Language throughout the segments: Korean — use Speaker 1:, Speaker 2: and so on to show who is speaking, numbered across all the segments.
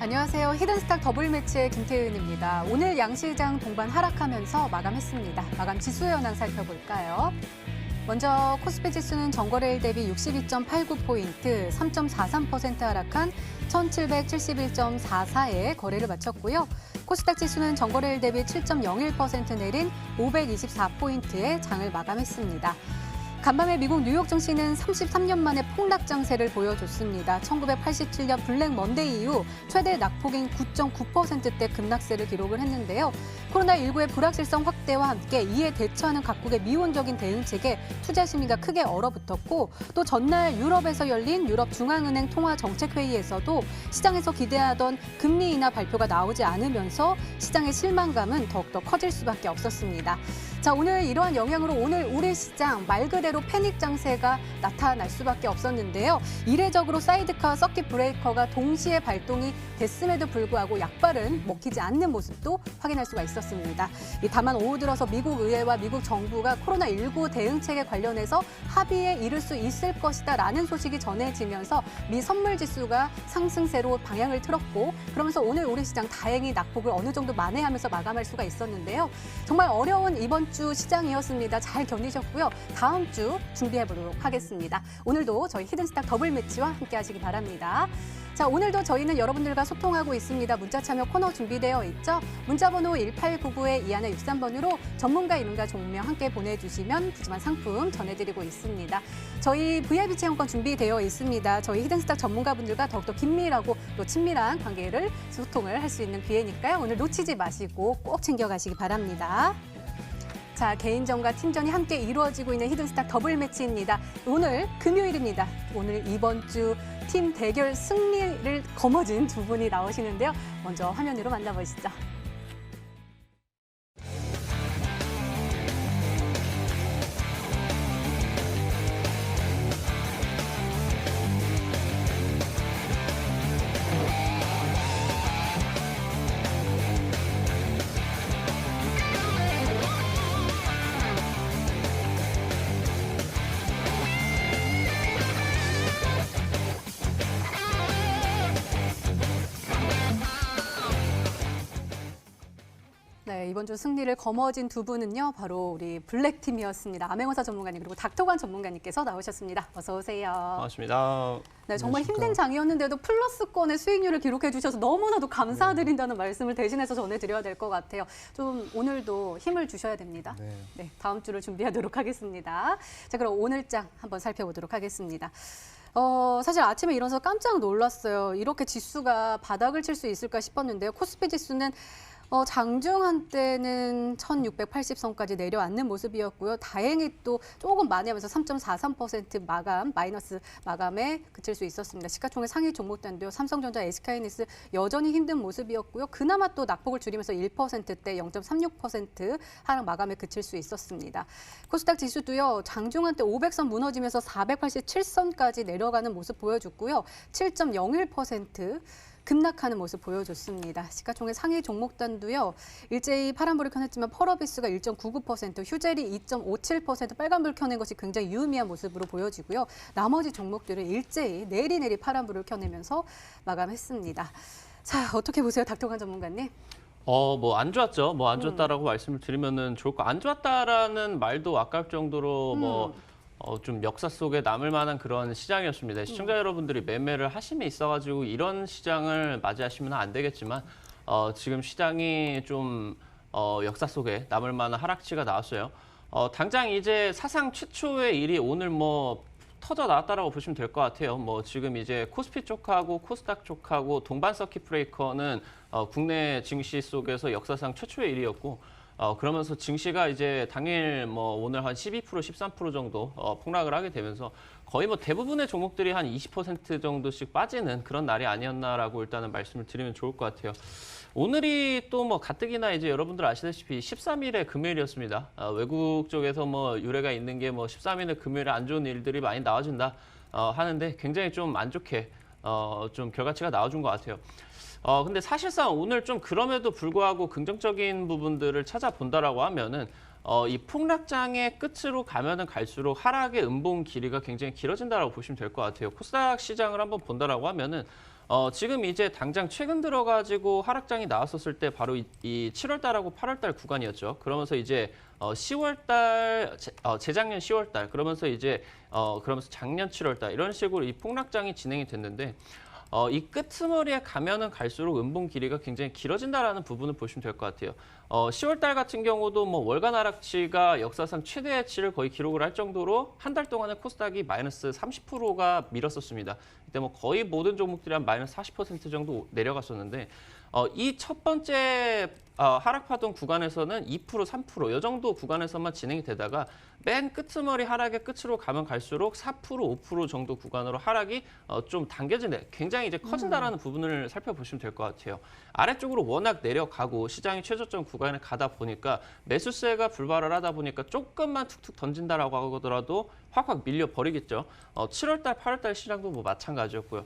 Speaker 1: 안녕하세요. 히든스탁 더블매치의 김태은입니다. 오늘 양시장 동반 하락하면서 마감했습니다. 마감 지수 현황 살펴볼까요? 먼저 코스피 지수는 전거래일 대비 62.89포인트, 3.43% 하락한 1771.44에 거래를 마쳤고요. 코스닥 지수는 전거래일 대비 7.01% 내린 524포인트에 장을 마감했습니다. 간밤에 미국 뉴욕 증시는 33년 만에 폭락 장세를 보여줬습니다. 1987년 블랙 먼데이 이후 최대 낙폭인 9.9%대 급락세를 기록을 했는데요. 코로나19의 불확실성 확대와 함께 이에 대처하는 각국의 미온적인 대응책에 투자 심리가 크게 얼어붙었고, 또 전날 유럽에서 열린 유럽중앙은행 통화정책회의에서도 시장에서 기대하던 금리 인하 발표가 나오지 않으면서 시장의 실망감은 더욱더 커질 수밖에 없었습니다. 자, 오늘 이러한 영향으로 오늘 우리 시장 말 그대로 패닉 장세가 나타날 수밖에 없었는데요. 이례적으로 사이드카와 서킷 브레이커가 동시에 발동이 됐음에도 불구하고 약발은 먹히지 않는 모습도 확인할 수가 있었습니다. 다만 오후 들어서 미국 의회와 미국 정부가 코로나19 대응책에 관련해서 합의에 이를 수 있을 것이다라는 소식이 전해지면서 미 선물 지수가 상승세로 방향을 틀었고, 그러면서 오늘 우리 시장 다행히 낙폭을 어느 정도 만회하면서 마감할 수가 있었는데요. 정말 어려운 이번 주 시장이었습니다. 잘 견디셨고요. 다음 주 준비해보도록 하겠습니다. 오늘도 저희 히든스탁 더블매치와 함께 하시기 바랍니다. 자, 오늘도 저희는 여러분들과 소통하고 있습니다. 문자 참여 코너 준비되어 있죠? 문자번호 1899-2163번으로 전문가 이름과 종명 함께 보내주시면 푸짐한 상품 전해드리고 있습니다. 저희 VIP 체험권 준비되어 있습니다. 저희 히든스탁 전문가분들과 더욱더 긴밀하고 또 친밀한 관계를 소통을 할 수 있는 기회니까요. 오늘 놓치지 마시고 꼭 챙겨가시기 바랍니다. 자, 개인전과 팀전이 함께 이루어지고 있는 히든스탁 더블매치입니다. 오늘 금요일입니다. 오늘 이번 주 팀 대결 승리를 거머쥔 두 분이 나오시는데요. 먼저 화면으로 만나보시죠. 네, 이번 주 승리를 거머쥔 두 분은요, 바로 우리 블랙팀이었습니다. 암행어사 전문가님 그리고 닥터관 전문가님께서 나오셨습니다. 어서 오세요.
Speaker 2: 반갑습니다.
Speaker 1: 네, 정말 힘든 장이었는데도 플러스권의 수익률을 기록해 주셔서 너무나도 감사드린다는 말씀을 대신해서 전해드려야 될 것 같아요. 좀 오늘도 힘을 주셔야 됩니다. 네, 다음 주를 준비하도록 하겠습니다. 자, 그럼 오늘장 한번 살펴보도록 하겠습니다. 사실 아침에 일어나서 깜짝 놀랐어요. 이렇게 지수가 바닥을 칠 수 있을까 싶었는데요. 코스피 지수는 장중 한때는 1680선까지 내려앉는 모습이었고요. 다행히 또 조금 만회하면서 3.43% 마감, 마이너스 마감에 그칠 수 있었습니다. 시가총액 상위 종목단도요. 삼성전자, SK하이닉스 여전히 힘든 모습이었고요. 그나마 또 낙폭을 줄이면서 1%대 0.36% 하락 마감에 그칠 수 있었습니다. 코스닥 지수도요. 장중 한때 500선 무너지면서 487선까지 내려가는 모습 보여줬고요. 7.01% 급락하는 모습 보여줬습니다. 시가총액 상위 종목단도요. 일제히 파란불을 켜냈지만 펄어비스가 1.99%, 휴젤이 2.57% 빨간불 켜낸 것이 굉장히 유의미한 모습으로 보여지고요. 나머지 종목들은 일제히 내리내리 파란불을 켜내면서 마감했습니다. 자, 어떻게 보세요, 닥터관 전문가님?
Speaker 2: 뭐 안 좋았죠. 뭐 안 좋았다라고 말씀을 드리면은 좋을 거. 안 좋았다라는 말도 아까울 정도로 좀 역사 속에 남을 만한 그런 시장이었습니다. 시청자 여러분들이 매매를 하심에 있어가지고 이런 시장을 맞이하시면 안 되겠지만 지금 시장이 좀 역사 속에 남을 만한 하락치가 나왔어요. 당장 이제 사상 최초의 일이 오늘 뭐 터져 나왔다라고 보시면 될 것 같아요. 뭐 지금 이제 코스피 쪽하고 코스닥 쪽하고 동반 서킷 브레이커는 국내 증시 속에서 역사상 최초의 일이었고, 그러면서 증시가 이제 당일 뭐 오늘 한 12%, 13% 정도 폭락을 하게 되면서 거의 뭐 대부분의 종목들이 한 20% 정도씩 빠지는 그런 날이 아니었나라고 일단은 말씀을 드리면 좋을 것 같아요. 오늘이 또 뭐 가뜩이나 이제 여러분들 아시다시피 13일에 금요일이었습니다. 외국 쪽에서 뭐 유래가 있는 게 뭐 13일에 금요일에 안 좋은 일들이 많이 나와준다 하는데 굉장히 좀 안 좋게 좀 결과치가 나와준 것 같아요. 근데 사실상 오늘 좀 그럼에도 불구하고 긍정적인 부분들을 찾아본다라고 하면은 이 폭락장의 끝으로 가면은 갈수록 하락의 음봉 길이가 굉장히 길어진다라고 보시면 될 것 같아요. 코스닥 시장을 한번 본다라고 하면은 지금 이제 당장 최근 들어가지고 하락장이 나왔었을 때 바로 이 7월 달하고 8월 달 구간이었죠. 그러면서 이제 10월 달, 재작년 10월 달, 그러면서 이제 그러면서 작년 7월 달 이런 식으로 이 폭락장이 진행이 됐는데 이 끄트머리에 가면은 갈수록 음봉 길이가 굉장히 길어진다라는 부분을 보시면 될 것 같아요. 10월 달 같은 경우도 뭐 월간 하락치가 역사상 최대치를 거의 기록을 할 정도로 한 달 동안에 코스닥이 마이너스 30%가 밀었었습니다. 이때 뭐 거의 모든 종목들이 한 마이너스 40% 정도 내려갔었는데 이 첫 번째 하락하던 구간에서는 2%, 3% 이 정도 구간에서만 진행이 되다가 맨 끄트머리 하락의 끝으로 가면 갈수록 4%, 5% 정도 구간으로 하락이 좀 당겨지네. 굉장히 이제 커진다라는 부분을 살펴보시면 될 것 같아요. 아래쪽으로 워낙 내려가고 시장이 최저점 구간에 가다 보니까 매수세가 불발을 하다 보니까 조금만 툭툭 던진다라고 하더라도 확확 밀려버리겠죠. 7월 달, 8월 달 시장도 뭐 마찬가지였고요.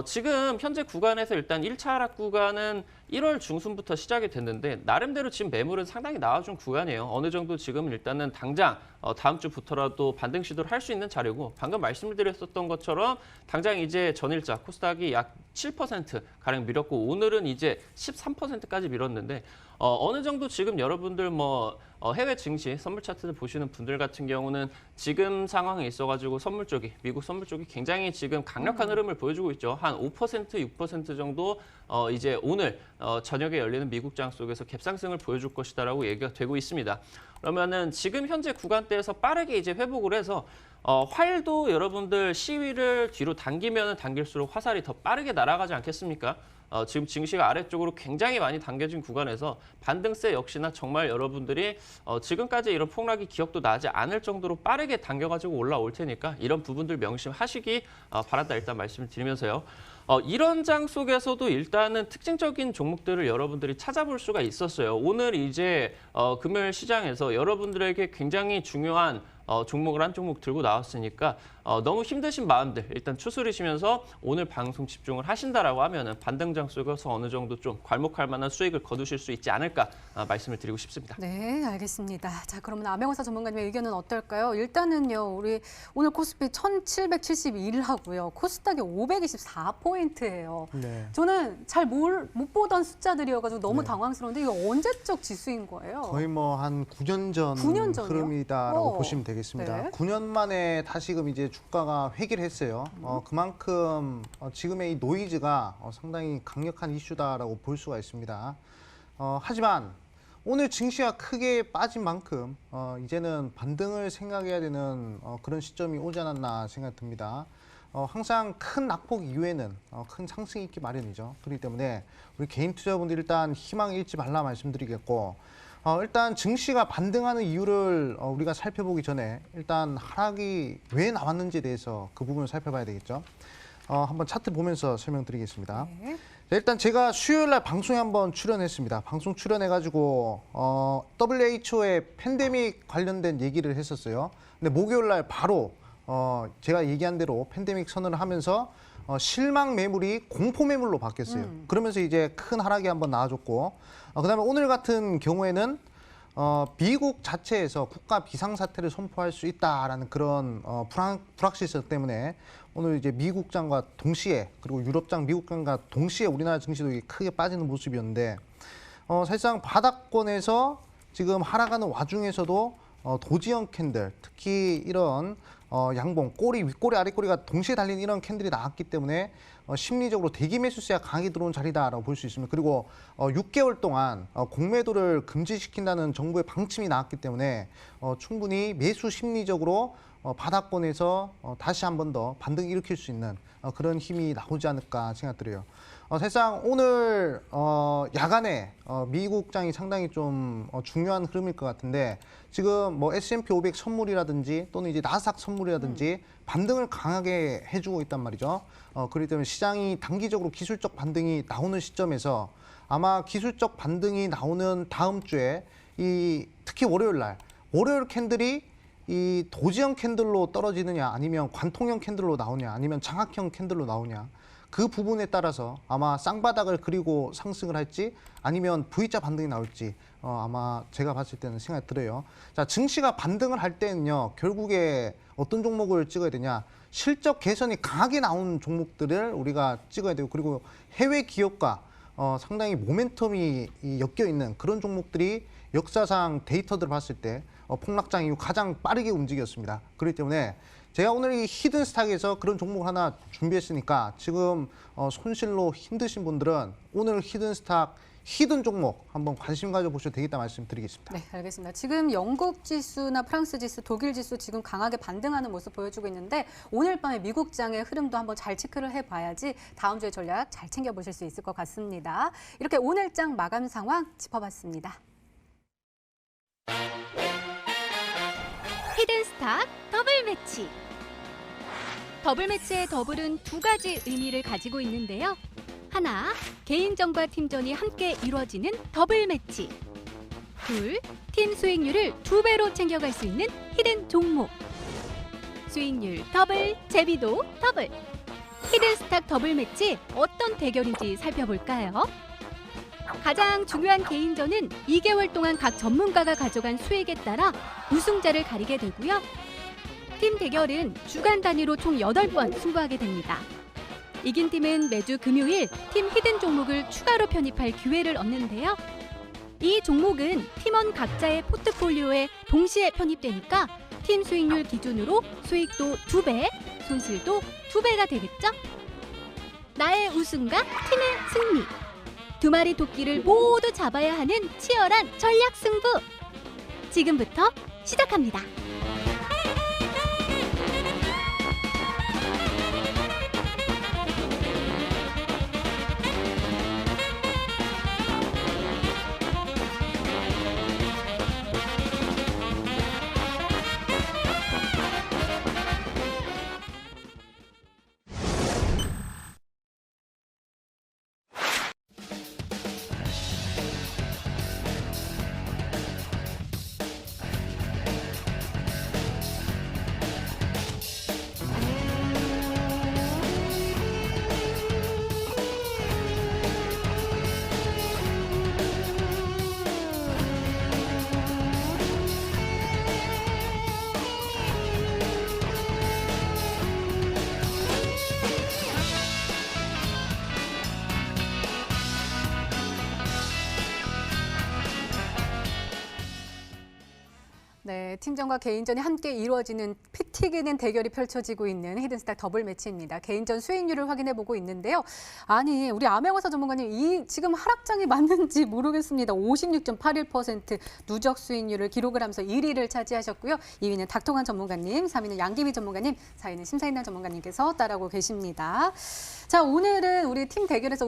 Speaker 2: 지금 현재 구간에서 일단 1차 하락 구간은 1월 중순부터 시작이 됐는데 나름대로 지금 매물은 상당히 나와준 구간이에요. 어느 정도 지금 일단은 당장 다음 주부터라도 반등 시도를 할 수 있는 자리고 방금 말씀을 드렸었던 것처럼 당장 이제 전일자 코스닥이 약 7% 가량 밀었고 오늘은 이제 13%까지 밀었는데 어느 정도 지금 여러분들 뭐 해외 증시 선물 차트를 보시는 분들 같은 경우는 지금 상황에 있어가지고 선물 쪽이 미국 선물 쪽이 굉장히 지금 강력한 흐름을 보여주고 있죠. 한 5%, 6% 정도 이제 오늘 저녁에 열리는 미국장 속에서 갭상승을 보여줄 것이다라고 얘기가 되고 있습니다. 그러면은 지금 현재 구간대에서 빠르게 이제 회복을 해서 활도 여러분들 시위를 뒤로 당기면 당길수록 화살이 더 빠르게 날아가지 않겠습니까? 지금 증시가 아래쪽으로 굉장히 많이 당겨진 구간에서 반등세 역시나 정말 여러분들이 지금까지 이런 폭락이 기억도 나지 않을 정도로 빠르게 당겨가지고 올라올 테니까 이런 부분들 명심하시기 바란다 일단 말씀을 드리면서요. 이런 장 속에서도 일단은 특징적인 종목들을 여러분들이 찾아볼 수가 있었어요. 오늘 이제 금요일 시장에서 여러분들에게 굉장히 중요한 종목을 한 종목 들고 나왔으니까 너무 힘드신 마음들 일단 추스리시면서 오늘 방송 집중을 하신다라고 하면은 반등장 속에서 어느 정도 좀 괄목할 만한 수익을 거두실 수 있지 않을까 말씀을 드리고 싶습니다.
Speaker 1: 네, 알겠습니다. 자, 그러면 암행어사 전문가님의 의견은 어떨까요? 일단은요, 우리 오늘 코스피 1771 하고요. 코스닥이 524포인트예요.
Speaker 3: 네.
Speaker 1: 저는 잘 못 보던 숫자들이어가지고 너무
Speaker 3: 네.
Speaker 1: 당황스러운데 이거 언제적 지수인 거예요?
Speaker 3: 거의 뭐 한 9년 전
Speaker 1: 9년 전이요?
Speaker 3: 흐름이다라고 보시면 되겠습니다.
Speaker 1: 네.
Speaker 3: 9년 만에 다시금 이제 주가가 회귀를 했어요. 그만큼 지금의 이 노이즈가 상당히 강력한 이슈다라고 볼 수가 있습니다. 하지만 오늘 증시가 크게 빠진 만큼 이제는 반등을 생각해야 되는 그런 시점이 오지 않았나 생각이 듭니다. 항상 큰 낙폭 이후에는 큰 상승이 있기 마련이죠. 그렇기 때문에 우리 개인 투자분들 일단 희망 잃지 말라 말씀드리겠고 일단 증시가 반등하는 이유를 우리가 살펴보기 전에 일단 하락이 왜 나왔는지에 대해서 그 부분을 살펴봐야 되겠죠. 한번 차트 보면서 설명드리겠습니다.
Speaker 1: 네.
Speaker 3: 일단 제가 수요일 날 방송에 한번 출연했습니다. 방송 출연해가지고 WHO의 팬데믹 관련된 얘기를 했었어요. 근데 목요일 날 바로 제가 얘기한 대로 팬데믹 선언을 하면서 실망 매물이 공포 매물로 바뀌었어요. 그러면서 이제 큰 하락이 한번 나와줬고 그다음에 오늘 같은 경우에는 미국 자체에서 국가 비상사태를 선포할 수 있다라는 그런 불확실성 때문에 오늘 이제 미국장과 동시에 그리고 유럽장 미국장과 동시에 우리나라 증시도 크게 빠지는 모습이었는데 사실상 바닥권에서 지금 하락하는 와중에서도 도지형 캔들 특히 이런 양봉 꼬리 윗꼬리 아랫꼬리가 동시에 달린 이런 캔들이 나왔기 때문에 심리적으로 대기 매수세가 강하게 들어온 자리다라고 볼 수 있습니다. 그리고 6개월 동안 공매도를 금지시킨다는 정부의 방침이 나왔기 때문에 충분히 매수 심리적으로 바닥권에서 다시 한 번 더 반등 일으킬 수 있는 그런 힘이 나오지 않을까 생각드려요. 사실상 오늘 야간에 미국장이 상당히 좀 중요한 흐름일 것 같은데 지금 뭐 S&P 500 선물이라든지 또는 이제 나스닥 선물이라든지 반등을 강하게 해주고 있단 말이죠. 그렇기 때문에 시장이 단기적으로 기술적 반등이 나오는 시점에서 아마 기술적 반등이 나오는 다음 주에 특히 월요일 캔들이 이 도지형 캔들로 떨어지느냐 아니면 관통형 캔들로 나오냐 아니면 장악형 캔들로 나오냐 그 부분에 따라서 아마 쌍바닥을 그리고 상승을 할지 아니면 V자 반등이 나올지 아마 제가 봤을 때는 생각이 들어요. 자, 증시가 반등을 할 때는요, 결국에 어떤 종목을 찍어야 되냐? 실적 개선이 강하게 나온 종목들을 우리가 찍어야 되고, 그리고 해외 기업과 상당히 모멘텀이 엮여 있는 그런 종목들이 역사상 데이터들을 봤을 때 폭락장 이후 가장 빠르게 움직였습니다. 그렇기 때문에 제가 오늘 이 히든 스탁에서 그런 종목을 하나 준비했으니까 지금 손실로 힘드신 분들은 오늘 히든 스탁 히든 종목 한번 관심 가져보셔도 되겠다 말씀드리겠습니다.
Speaker 1: 네, 알겠습니다. 지금 영국 지수나 프랑스 지수, 독일 지수 지금 강하게 반등하는 모습 보여주고 있는데 오늘 밤에 미국장의 흐름도 한번 잘 체크를 해봐야지 다음 주에 전략 잘 챙겨보실 수 있을 것 같습니다. 이렇게 오늘장 마감 상황 짚어봤습니다.
Speaker 4: 히든스탁 더블 매치. 더블 매치의 더블은 두 가지 의미를 가지고 있는데요. 하나, 개인전과 팀전이 함께 이루어지는 더블 매치. 둘, 팀 수익률을 2배로 챙겨갈 수 있는 히든 종목. 수익률 더블, 재미도 더블. 히든스탁 더블 매치 어떤 대결인지 살펴볼까요? 가장 중요한 개인전은 2개월 동안 각 전문가가 가져간 수익에 따라 우승자를 가리게 되고요. 팀 대결은 주간 단위로 총 8번 승부하게 됩니다. 이긴 팀은 매주 금요일 팀 히든 종목을 추가로 편입할 기회를 얻는데요. 이 종목은 팀원 각자의 포트폴리오에 동시에 편입되니까 팀 수익률 기준으로 수익도 2배, 손실도 2배가 되겠죠? 나의 우승과 팀의 승리. 두 마리 토끼를 모두 잡아야 하는 치열한 전략 승부. 지금부터 시작합니다.
Speaker 1: 네, 팀전과 개인전이 함께 이루어지는 피 튀기는 대결이 펼쳐지고 있는 히든스탁 더블 매치입니다. 개인전 수익률을 확인해보고 있는데요. 아니, 우리 암행어사 전문가님, 이 지금 하락장이 맞는지 모르겠습니다. 56.81% 누적 수익률을 기록을 하면서 1위를 차지하셨고요. 2위는 닥터관 전문가님, 3위는 양기미 전문가님, 4위는 심사인단 전문가님께서 따라오고 계십니다. 자, 오늘은 우리 팀 대결에서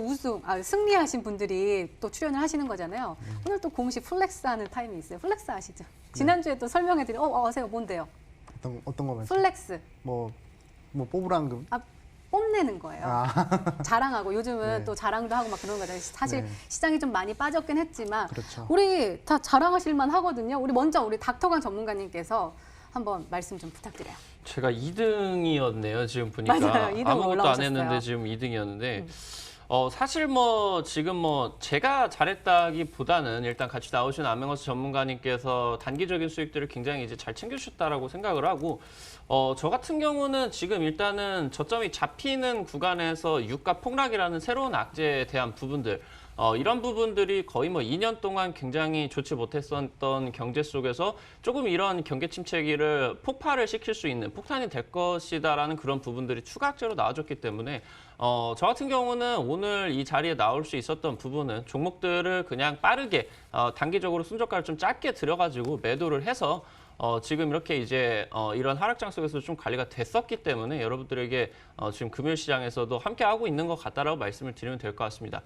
Speaker 1: 승리하신 분들이 또 출연을 하시는 거잖아요. 오늘 또 공식 플렉스하는 타임이 있어요. 플렉스 아시죠? 지난주에 또 설명해드린, 아세요? 뭔데요?
Speaker 3: 어떤 거 말씀?
Speaker 1: 플렉스.
Speaker 3: 뭐 보브랑금?
Speaker 1: 뽐내는 거예요. 자랑하고 요즘은
Speaker 3: 네.
Speaker 1: 또 자랑도 하고 막 그런 거잖아요. 사실
Speaker 3: 네.
Speaker 1: 시장이 좀 많이 빠졌긴 했지만
Speaker 3: 그렇죠.
Speaker 1: 우리 다 자랑하실 만 하거든요. 우리 먼저 우리 닥터관 전문가님께서 한번 말씀 좀 부탁드려요.
Speaker 2: 제가 2등이었네요. 지금 보니까
Speaker 1: 맞아요. 2등
Speaker 2: 아무것도 안
Speaker 1: 올라오셨어요.
Speaker 2: 했는데 지금 2등이었는데 사실 지금 제가 잘했다기보다는 일단 같이 나오신 암행어사 전문가님께서 단기적인 수익들을 굉장히 이제 잘 챙겨주셨다라고 생각을 하고 저 같은 경우는 지금 일단은 저점이 잡히는 구간에서 유가 폭락이라는 새로운 악재에 대한 부분들 이런 부분들이 거의 2년 동안 굉장히 좋지 못했었던 경제 속에서 조금 이런 경계 침체기를 폭발을 시킬 수 있는 폭탄이 될 것이다라는 그런 부분들이 추가 악재로 나와줬기 때문에 저 같은 경우는 오늘 이 자리에 나올 수 있었던 부분은 종목들을 그냥 빠르게 단기적으로 순저가를 좀 짧게 들여가지고 매도를 해서 지금 이렇게 이제 이런 하락장 속에서 좀 관리가 됐었기 때문에 여러분들에게 지금 금요일 시장에서도 함께 하고 있는 것 같다라고 말씀을 드리면 될 것 같습니다.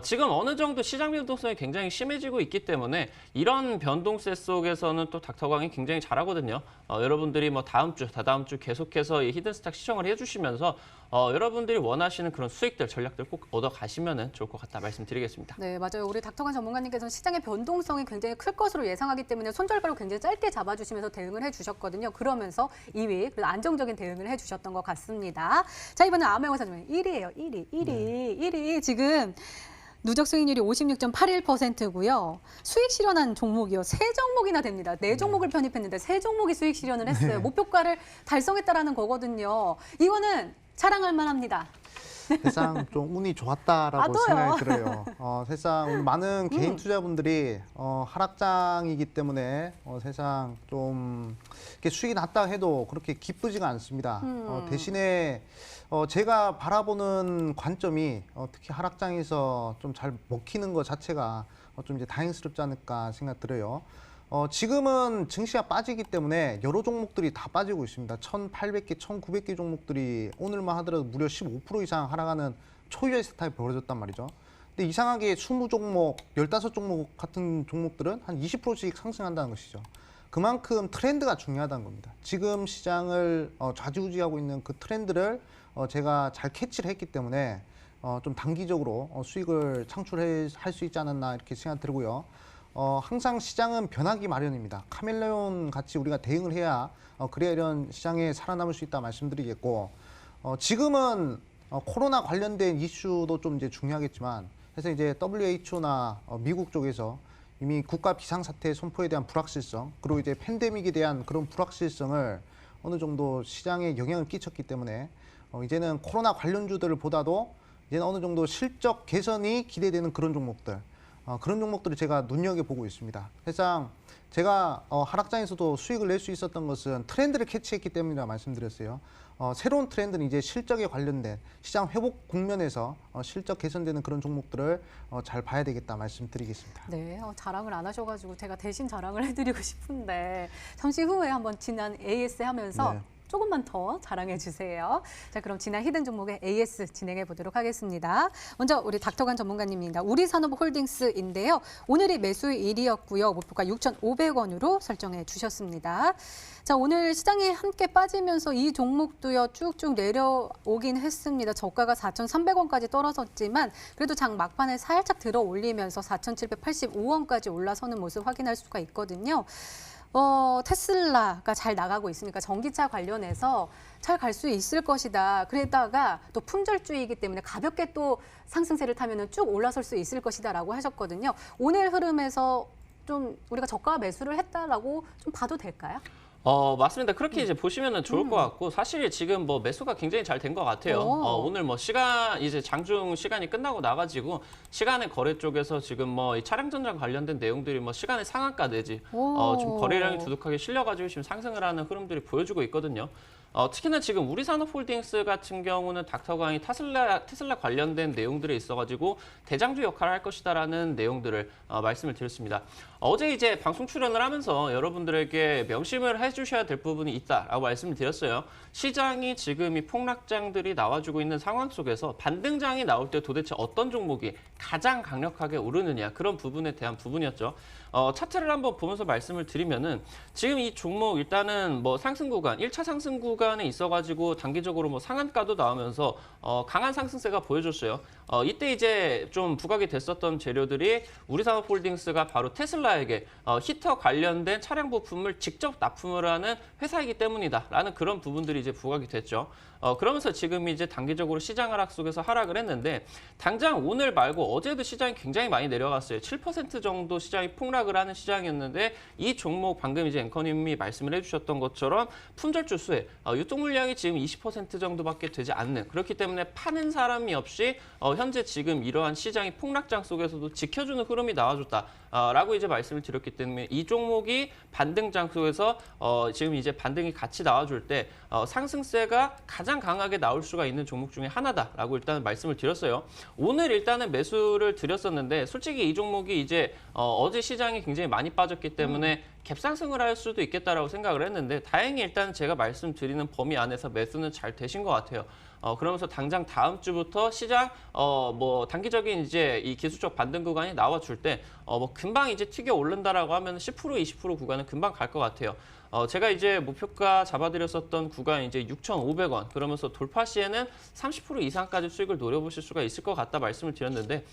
Speaker 2: 지금 어느 정도 시장 변동성이 굉장히 심해지고 있기 때문에 이런 변동세 속에서는 또 닥터광이 굉장히 잘하거든요. 여러분들이 다음 주, 다다음 주 계속해서 이 히든스탁 시청을 해주시면서 여러분들이 원하시는 그런 수익들, 전략들 꼭 얻어 가시면 좋을 것 같다 말씀드리겠습니다.
Speaker 1: 네, 맞아요. 우리 닥터관 전문가님께서는 시장의 변동성이 굉장히 클 것으로 예상하기 때문에 손절가로 굉장히 짧게 잡아주시면서 대응을 해주셨거든요. 그러면서 2위, 그래서 안정적인 대응을 해주셨던 것 같습니다. 자, 이번엔 암행어사 중에 1위예요. 1위. 지금 누적 수익률이 56.81%고요. 수익 실현한 종목이요. 3종목이나 됩니다. 4종목을 편입했는데 3종목이 수익 실현을 했어요. 목표가를 달성했다라는 거거든요. 이거는 자랑할 만합니다.
Speaker 3: 세상 좀 운이 좋았다라고
Speaker 1: 나도요.
Speaker 3: 생각이 들어요. 세상 많은 개인 투자분들이 하락장이기 때문에 세상 좀 이렇게 수익이 났다 해도 그렇게 기쁘지가 않습니다. 대신에 제가 바라보는 관점이 특히 하락장에서 좀 잘 먹히는 것 자체가 좀 이제 다행스럽지 않을까 생각 들어요. 지금은 증시가 빠지기 때문에 여러 종목들이 다 빠지고 있습니다. 1,800개, 1,900개 종목들이 오늘만 하더라도 무려 15% 이상 하락하는 초유의 세타에 벌어졌단 말이죠. 근데 이상하게 20종목, 15종목 같은 종목들은 한 20%씩 상승한다는 것이죠. 그만큼 트렌드가 중요하다는 겁니다. 지금 시장을 좌지우지하고 있는 그 트렌드를 제가 잘 캐치를 했기 때문에 좀 단기적으로 수익을 창출할 수 있지 않았나 이렇게 생각 들고요. 항상 시장은 변하기 마련입니다. 카멜레온 같이 우리가 대응을 해야 그래야 이런 시장에 살아남을 수 있다 말씀드리겠고, 지금은 코로나 관련된 이슈도 좀 이제 중요하겠지만, 그래서 이제 WHO나 미국 쪽에서 이미 국가 비상사태 선포에 대한 불확실성, 그리고 이제 팬데믹에 대한 그런 불확실성을 어느 정도 시장에 영향을 끼쳤기 때문에 이제는 코로나 관련주들을 보다도 이제는 어느 정도 실적 개선이 기대되는 그런 종목들, 그런 종목들을 제가 눈여겨보고 있습니다. 사실상 제가 하락장에서도 수익을 낼 수 있었던 것은 트렌드를 캐치했기 때문이라 말씀드렸어요. 새로운 트렌드는 이제 실적에 관련된 시장 회복 국면에서 실적 개선되는 그런 종목들을 잘 봐야 되겠다 말씀드리겠습니다.
Speaker 1: 네, 자랑을 안 하셔가지고 제가 대신 자랑을 해드리고 싶은데 잠시 후에 한번 지난 AS 하면서
Speaker 3: 네.
Speaker 1: 조금만 더 자랑해 주세요. 자, 그럼 지난 히든 종목의 AS 진행해 보도록 하겠습니다. 먼저 우리 닥터관 전문가님입니다. 우리산업홀딩스인데요. 오늘이 매수 1위였고요. 목표가 6,500원으로 설정해 주셨습니다. 자, 오늘 시장에 함께 빠지면서 이 종목도요 쭉쭉 내려오긴 했습니다. 저가가 4,300원까지 떨어졌지만 그래도 장 막판에 살짝 들어 올리면서 4,785원까지 올라서는 모습 확인할 수가 있거든요. 테슬라가 잘 나가고 있으니까 전기차 관련해서 잘 갈 수 있을 것이다. 그러다가 또 품절주의이기 때문에 가볍게 또 상승세를 타면은 쭉 올라설 수 있을 것이다라고 하셨거든요. 오늘 흐름에서 좀 우리가 저가 매수를 했다라고 좀 봐도 될까요?
Speaker 2: 맞습니다. 그렇게 이제 보시면 좋을 것 같고, 사실 지금 뭐 매수가 굉장히 잘 된 것 같아요. 오늘 뭐 이제 장중 시간이 끝나고 나가지고 시간의 거래 쪽에서 지금 뭐 이 차량 전장 관련된 내용들이 뭐 시간의 상한가 내지, 좀 거래량이 두둑하게 실려가지고 지금 상승을 하는 흐름들이 보여주고 있거든요. 특히나 지금 우리산업홀딩스 같은 경우는 닥터강이 테슬라 관련된 내용들이 있어가지고 대장주 역할을 할 것이다라는 내용들을 말씀을 드렸습니다. 어제 이제 방송 출연을 하면서 여러분들에게 명심을 해주셔야 될 부분이 있다라고 말씀을 드렸어요. 시장이 지금 이 폭락장들이 나와주고 있는 상황 속에서 반등장이 나올 때 도대체 어떤 종목이 가장 강력하게 오르느냐, 그런 부분에 대한 부분이었죠. 차트를 한번 보면서 말씀을 드리면은 지금 이 종목 일단은 뭐 상승 구간, 1차 상승 구간에 있어가지고 단기적으로 뭐 상한가도 나오면서 강한 상승세가 보여줬어요. 이때 이제 좀 부각이 됐었던 재료들이 우리산업홀딩스가 바로 테슬라에게 히터 관련된 차량 부품을 직접 납품을 하는 회사이기 때문이다라는 그런 부분들이 이제 부각이 됐죠. 그러면서 지금 이제 단기적으로 시장 하락 속에서 하락을 했는데, 당장 오늘 말고 어제도 시장이 굉장히 많이 내려갔어요. 7% 정도 시장이 폭락을 하는 시장이었는데, 이 종목 방금 이제 앵커님이 말씀을 해주셨던 것처럼 품절주 수혜, 유통 물량이 지금 20% 정도밖에 되지 않는, 그렇기 때문에 파는 사람이 없이 현재 지금 이러한 시장이 폭락장 속에서도 지켜주는 흐름이 나와줬다라고 이제 말씀을 드렸기 때문에 이 종목이 반등장 속에서 지금 이제 반등이 같이 나와줄 때 상승세가 가장 강하게 나올 수가 있는 종목 중에 하나다라고 일단 말씀을 드렸어요. 오늘 일단은 매수를 드렸었는데, 솔직히 이 종목이 이제 어제 시장이 굉장히 많이 빠졌기 때문에 갭상승을 할 수도 있겠다라고 생각을 했는데, 다행히 일단 제가 말씀드리는 범위 안에서 매수는 잘 되신 것 같아요. 그러면서 당장 다음 주부터 시장 뭐 단기적인 이제 이 기술적 반등 구간이 나와줄 때 뭐 금방 이제 튀겨 오른다라고 하면 10% 20% 구간은 금방 갈 것 같아요. 제가 이제 목표가 잡아드렸었던 구간 이제 6,500원 그러면서 돌파 시에는 30% 이상까지 수익을 노려보실 수가 있을 것 같다 말씀을 드렸는데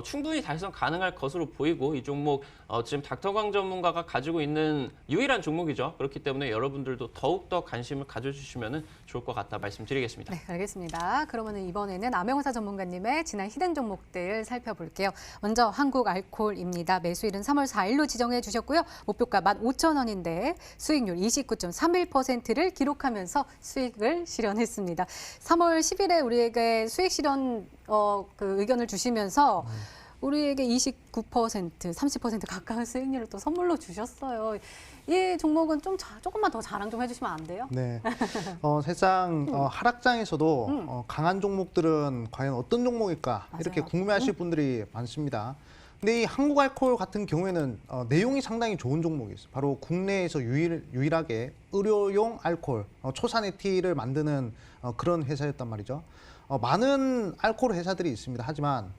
Speaker 2: 충분히 달성 가능할 것으로 보이고 이 종목 지금 닥터광 전문가가 가지고 있는 유일한 종목이죠. 그렇기 때문에 여러분들도 더욱더 관심을 가져주시면 좋을 것 같다 말씀드리겠습니다.
Speaker 1: 네, 알겠습니다. 그러면 이번에는 암행어사 전문가님의 지난 히든 종목들 살펴볼게요. 먼저 한국알콜입니다. 매수일은 3월 4일로 지정해 주셨고요. 목표가 15,000원인데 수익률 29.31%를 기록하면서 수익을 실현했습니다. 3월 10일에 우리에게 수익 실현 그 의견을 주시면서 우리에게 29%, 30% 가까운 수익률을 또 선물로 주셨어요. 이 종목은 조금만 더 자랑 좀 해주시면 안 돼요?
Speaker 3: 네. 사실상 하락장에서도 강한 종목들은 과연 어떤 종목일까 이렇게
Speaker 1: 맞아요.
Speaker 3: 궁금해하실 분들이 많습니다. 근데 이 한국알콜 같은 경우에는 내용이 상당히 좋은 종목이 있어요. 바로 국내에서 유일하게 의료용 알콜, 초산의 티를 만드는 그런 회사였단 말이죠. 많은 알콜 회사들이 있습니다. 하지만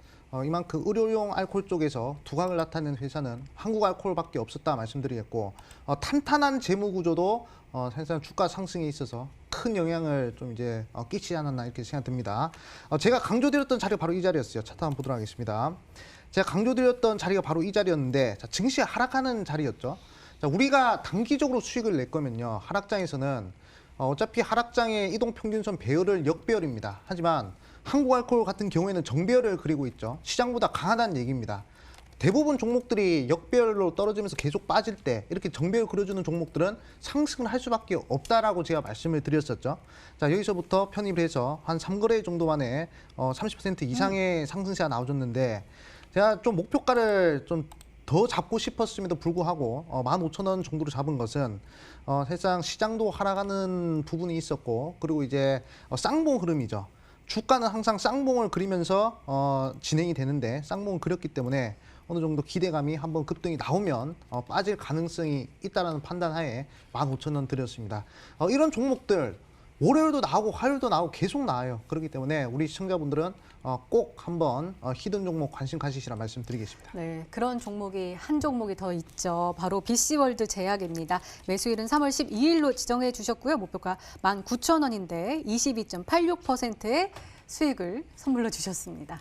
Speaker 3: 이만큼 의료용 알콜 쪽에서 두각을 나타낸 회사는 한국알콜밖에 없었다 말씀드리겠고 탄탄한 재무 구조도 사실상 주가 상승에 있어서 큰 영향을 좀 이제 끼치지 않았나 이렇게 생각됩니다. 제가 강조드렸던 자리가 바로 이 자리였어요. 차트 한번 보도록 하겠습니다. 제가 강조드렸던 자리가 바로 이 자리였는데 증시가 하락하는 자리였죠. 우리가 단기적으로 수익을 낼 거면요. 하락장에서는 어차피 하락장의 이동평균선 배열을 역배열입니다. 하지만 한국알콜 같은 경우에는 정배열을 그리고 있죠. 시장보다 강하다는 얘기입니다. 대부분 종목들이 역배열로 떨어지면서 계속 빠질 때 이렇게 정배열 그려주는 종목들은 상승을 할 수밖에 없다라고 제가 말씀을 드렸었죠. 자, 여기서부터 편입을 해서 한 3거래 정도 만에 30% 이상의 상승세가 나와줬는데 제가 좀 목표가를 좀 더 잡고 싶었음에도 불구하고 15,000원 정도로 잡은 것은 사실상 시장도 하락하는 부분이 있었고 그리고 이제 쌍봉 흐름이죠. 주가는 항상 쌍봉을 그리면서 진행이 되는데 쌍봉을 그렸기 때문에 어느 정도 기대감이 한번 급등이 나오면 빠질 가능성이 있다는 판단하에 15,000원 드렸습니다. 이런 종목들 월요일도 나오고 화요일도 나오고 계속 나와요. 그렇기 때문에 우리 시청자분들은 꼭 한번 히든 종목 관심 가지시라 말씀드리겠습니다.
Speaker 1: 네, 그런 종목이 한 종목이 더 있죠. 바로 BC월드 제약입니다. 매수일은 3월 12일로 지정해 주셨고요. 목표가 19,000원인데 22.86%의 수익을 선물로 주셨습니다.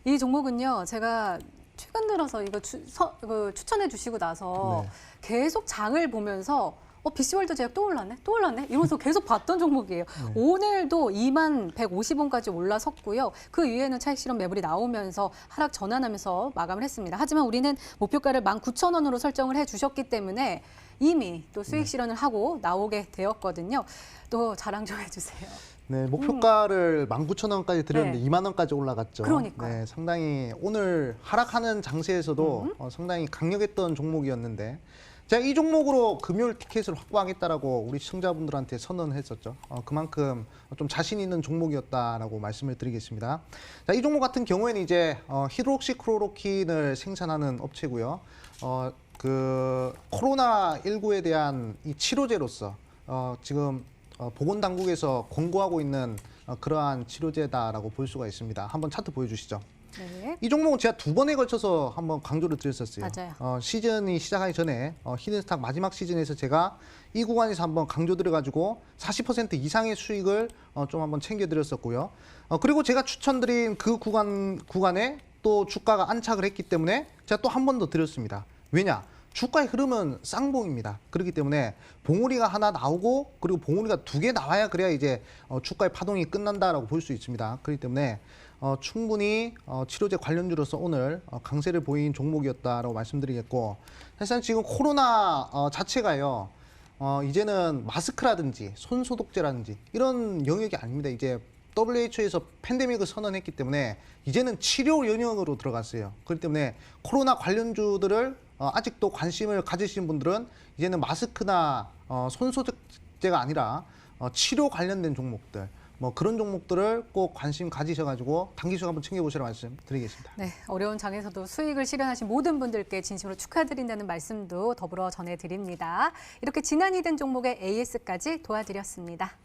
Speaker 1: 이 종목은요, 제가 최근 들어서 이거 추천해 주시고 나서
Speaker 3: 네.
Speaker 1: 계속 장을 보면서 BC월드 제약 또 올랐네? 또 올랐네? 이러면서 계속 봤던 종목이에요.
Speaker 3: 네.
Speaker 1: 오늘도 2150원까지 올라섰고요. 그 위에는 차익 실현 매물이 나오면서 하락 전환하면서 마감을 했습니다. 하지만 우리는 목표가를 19,000원으로 설정을 해주셨기 때문에 이미 또 수익 실현을 하고 나오게 되었거든요. 또 자랑 좀 해주세요.
Speaker 3: 네, 목표가를 19,000원까지 드렸는데
Speaker 1: 네.
Speaker 3: 2만 원까지 올라갔죠.
Speaker 1: 그러니까요.
Speaker 3: 네, 상당히 오늘 하락하는 장세에서도 상당히 강력했던 종목이었는데 제가 이 종목으로 금요일 티켓을 확보하겠다라고 우리 시청자분들한테 선언했었죠. 그만큼 좀 자신 있는 종목이었다라고 말씀을 드리겠습니다. 자, 이 종목 같은 경우에는 이제 히드록시클로로킨을 생산하는 업체고요. 그 코로나19에 대한 이 치료제로서 지금 보건당국에서 권고하고 있는 그러한 치료제다라고 볼 수가 있습니다. 한번 차트 보여주시죠.
Speaker 1: 네.
Speaker 3: 이 종목은 제가 2번에 걸쳐서 한번 강조를 드렸었어요.
Speaker 1: 맞아요.
Speaker 3: 시즌이 시작하기 전에 히든스탁 마지막 시즌에서 제가 이 구간에서 한번 강조드려가지고 40% 이상의 수익을 좀 한번 챙겨드렸었고요. 그리고 제가 추천드린 그 구간에 또 주가가 안착을 했기 때문에 제가 또 한 번 더 드렸습니다. 왜냐? 주가의 흐름은 쌍봉입니다. 그렇기 때문에 봉우리가 하나 나오고 그리고 봉우리가 2개 나와야 그래야 이제 주가의 파동이 끝난다라고 볼 수 있습니다. 그렇기 때문에 충분히 치료제 관련주로서 오늘 강세를 보인 종목이었다라고 말씀드리겠고 사실상 지금 코로나 자체가요. 이제는 마스크라든지 손소독제라든지 이런 영역이 아닙니다. 이제 WHO에서 팬데믹을 선언했기 때문에 이제는 치료 영역으로 들어갔어요. 그렇기 때문에 코로나 관련주들을 아직도 관심을 가지신 분들은 이제는 마스크나 손소독제가 아니라 치료 관련된 종목들 뭐 그런 종목들을 꼭 관심 가지셔가지고 단기적 한번 챙겨보시라 말씀드리겠습니다.
Speaker 1: 네, 어려운 장에서도 수익을 실현하신 모든 분들께 진심으로 축하드린다는 말씀도 더불어 전해드립니다. 이렇게 지난 히든 종목의 AS까지 도와드렸습니다.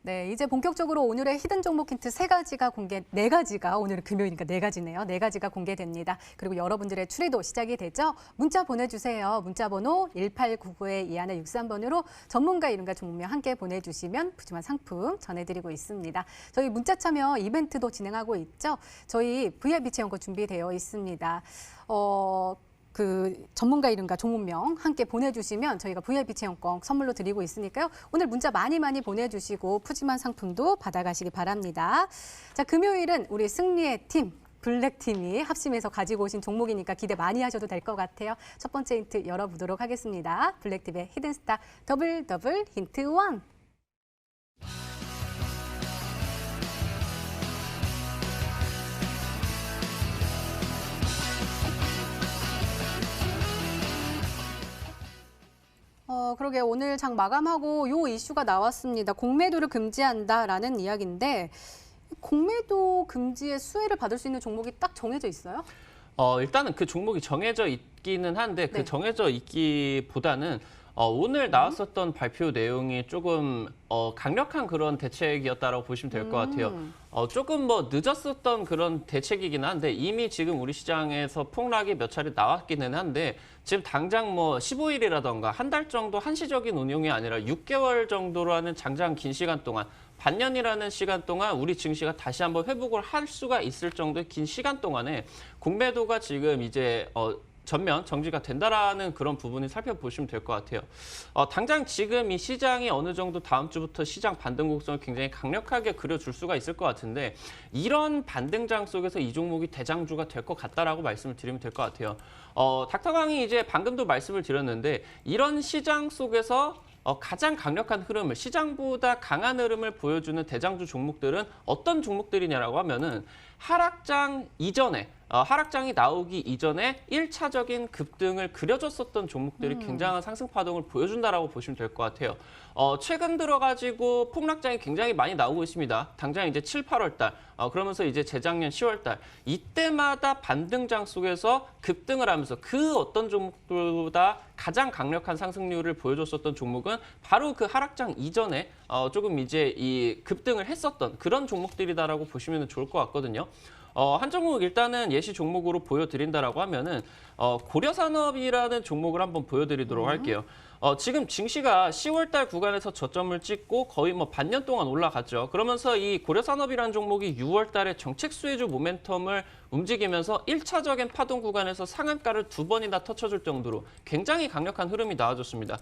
Speaker 1: 네, 이제 본격적으로 오늘의 히든 종목 힌트 네 가지가 오늘은 금요일이니까 네 가지네요. 네 가지가 공개됩니다. 그리고 여러분들의 추리도 시작이 되죠. 문자 보내주세요. 문자 번호 1899-2163번으로 전문가 이름과 종목명 함께 보내주시면 푸짐한 상품 전해드리고 있습니다. 저희 문자 참여 이벤트도 진행하고 있죠. 저희 VIP 체험권 준비되어 있습니다. 그 전문가 이름과 종목명 함께 보내주시면 저희가 VIP 체험권 선물로 드리고 있으니까요. 오늘 문자 많이 보내주시고 푸짐한 상품도 받아가시기 바랍니다. 자, 금요일은 우리 승리의 팀, 블랙팀이 합심해서 가지고 오신 종목이니까 기대 많이 하셔도 될 것 같아요. 첫 번째 힌트 열어보도록 하겠습니다. 블랙팀의 히든스타 더블 힌트 1. 그러게 오늘 장 마감하고 요 이슈가 나왔습니다. 공매도를 금지한다라는 이야기인데 공매도 금지의 수혜를 받을 수 있는 종목이 딱 정해져 있어요?
Speaker 2: 일단은 그 종목이 정해져 있기는 한데
Speaker 1: 네.
Speaker 2: 그 정해져 있기보다는 오늘 나왔었던 발표 내용이 조금 강력한 그런 대책이었다라고 보시면 될 것 같아요. 조금 뭐 늦었었던 그런 대책이긴 한데 이미 지금 우리 시장에서 폭락이 몇 차례 나왔기는 한데 지금 당장 뭐 15일이라던가 한 달 정도 한시적인 운용이 아니라 6개월 정도로 하는 장장 긴 시간 동안 반년이라는 시간 동안 우리 증시가 다시 한번 회복을 할 수가 있을 정도의 긴 시간 동안에 공매도가 지금 이제 전면 정지가 된다라는 그런 부분을 살펴보시면 될 것 같아요. 당장 지금 이 시장이 어느 정도 다음 주부터 시장 반등 곡선을 굉장히 강력하게 그려줄 수가 있을 것 같은데 이런 반등장 속에서 이 종목이 대장주가 될 것 같다라고 말씀을 드리면 될 것 같아요. 닥터강이 이제 방금도 말씀을 드렸는데 이런 시장 속에서 가장 강력한 흐름을 시장보다 강한 흐름을 보여주는 대장주 종목들은 어떤 종목들이냐라고 하면은 하락장 이전에 하락장이 나오기 이전에 1차적인 급등을 그려줬었던 종목들이 굉장한 상승 파동을 보여준다라고 보시면 될 것 같아요. 최근 들어가지고 폭락장이 굉장히 많이 나오고 있습니다. 당장 이제 7, 8월 달, 그러면서 이제 재작년 10월 달 이때마다 반등장 속에서 급등을 하면서 그 어떤 종목들보다 가장 강력한 상승률을 보여줬었던 종목은 바로 그 하락장 이전에 조금 이제 이 급등을 했었던 그런 종목들이다라고 보시면 좋을 것 같거든요. 한 종목 일단은 예시 종목으로 보여드린다라고 하면은 고려산업이라는 종목을 한번 보여드리도록 할게요. 지금 증시가 10월 달 구간에서 저점을 찍고 거의 뭐 반년 동안 올라갔죠. 그러면서 이 고려산업이라는 종목이 6월 달에 정책 수혜주 모멘텀을 움직이면서 1차적인 파동 구간에서 상한가를 2번이나 터쳐줄 정도로 굉장히 강력한 흐름이 나와줬습니다.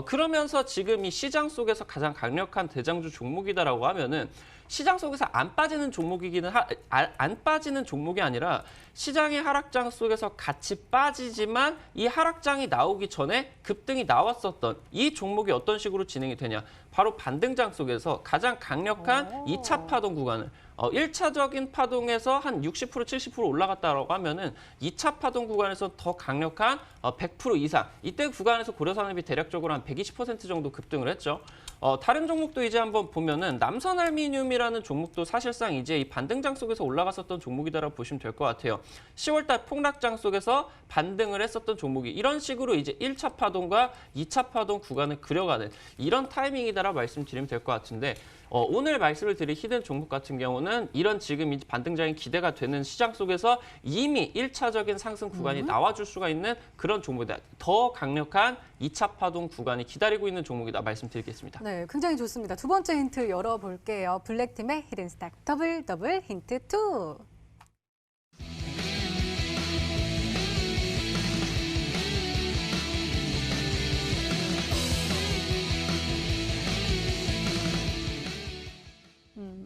Speaker 2: 그러면서 지금 이 시장 속에서 가장 강력한 대장주 종목이다라고 하면은 시장 속에서 안 빠지는 종목이기는 안 빠지는 종목이 아니라 시장의 하락장 속에서 같이 빠지지만 이 하락장이 나오기 전에 급등이 나왔었던 이 종목이 어떤 식으로 진행이 되냐. 바로 반등장 속에서 가장 강력한 2차 파동 구간을 1차적인 파동에서 한 60%, 70% 올라갔다라고 하면은 2차 파동 구간에서 더 강력한 100% 이상. 이때 구간에서 고려산업이 대략적으로 한 120% 정도 급등을 했죠. 다른 종목도 이제 한번 보면은 남선알미늄이라는 종목도 사실상 이제 이 반등장 속에서 올라갔었던 종목이다라고 보시면 될 것 같아요. 10월달 폭락장 속에서 반등을 했었던 종목이 이런 식으로 이제 1차 파동과 2차 파동 구간을 그려가는 이런 타이밍이다라고 말씀드리면 될 것 같은데 오늘 말씀을 드릴 히든 종목 같은 경우는 이런 지금 이 반등장이 기대가 되는 시장 속에서 이미 1차적인 상승 구간이 나와줄 수가 있는 그런 종목이다. 더 강력한 2차 파동 구간이 기다리고 있는 종목이다 말씀드리겠습니다.
Speaker 1: 네, 굉장히 좋습니다. 두 번째 힌트 열어볼게요. 블랙팀의 히든스타 더블 힌트 2.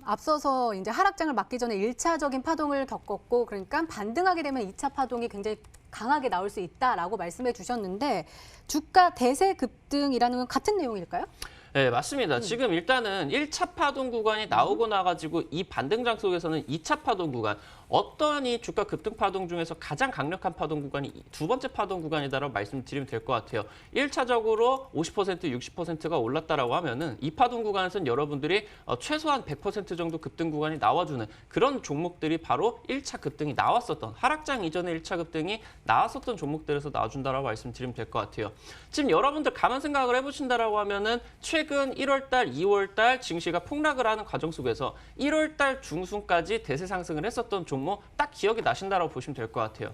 Speaker 1: 앞서서 이제 하락장을 맞기 전에 1차적인 파동을 겪었고 그러니까 반등하게 되면 2차 파동이 굉장히 강하게 나올 수 있다라고 말씀해 주셨는데 주가 대세 급등이라는 건 같은 내용일까요?
Speaker 2: 네, 맞습니다. 지금 일단은 1차 파동 구간이 나오고 나가지고 이 반등장 속에서는 2차 파동 구간, 어떠한 이 주가 급등 파동 중에서 가장 강력한 파동 구간이 두 번째 파동 구간이다라고 말씀드리면 될 것 같아요. 1차적으로 50%, 60%가 올랐다라고 하면은 이 파동 구간에서는 여러분들이 최소한 100% 정도 급등 구간이 나와주는 그런 종목들이 바로 1차 급등이 나왔었던 하락장 이전에 1차 급등이 나왔었던 종목들에서 나와준다라고 말씀드리면 될 것 같아요. 지금 여러분들 가만 생각을 해보신다라고 하면은 최근 1월달, 2월달 증시가 폭락을 하는 과정 속에서 1월달 중순까지 대세 상승을 했었던 종목 딱 기억이 나신다라고 보시면 될 것 같아요.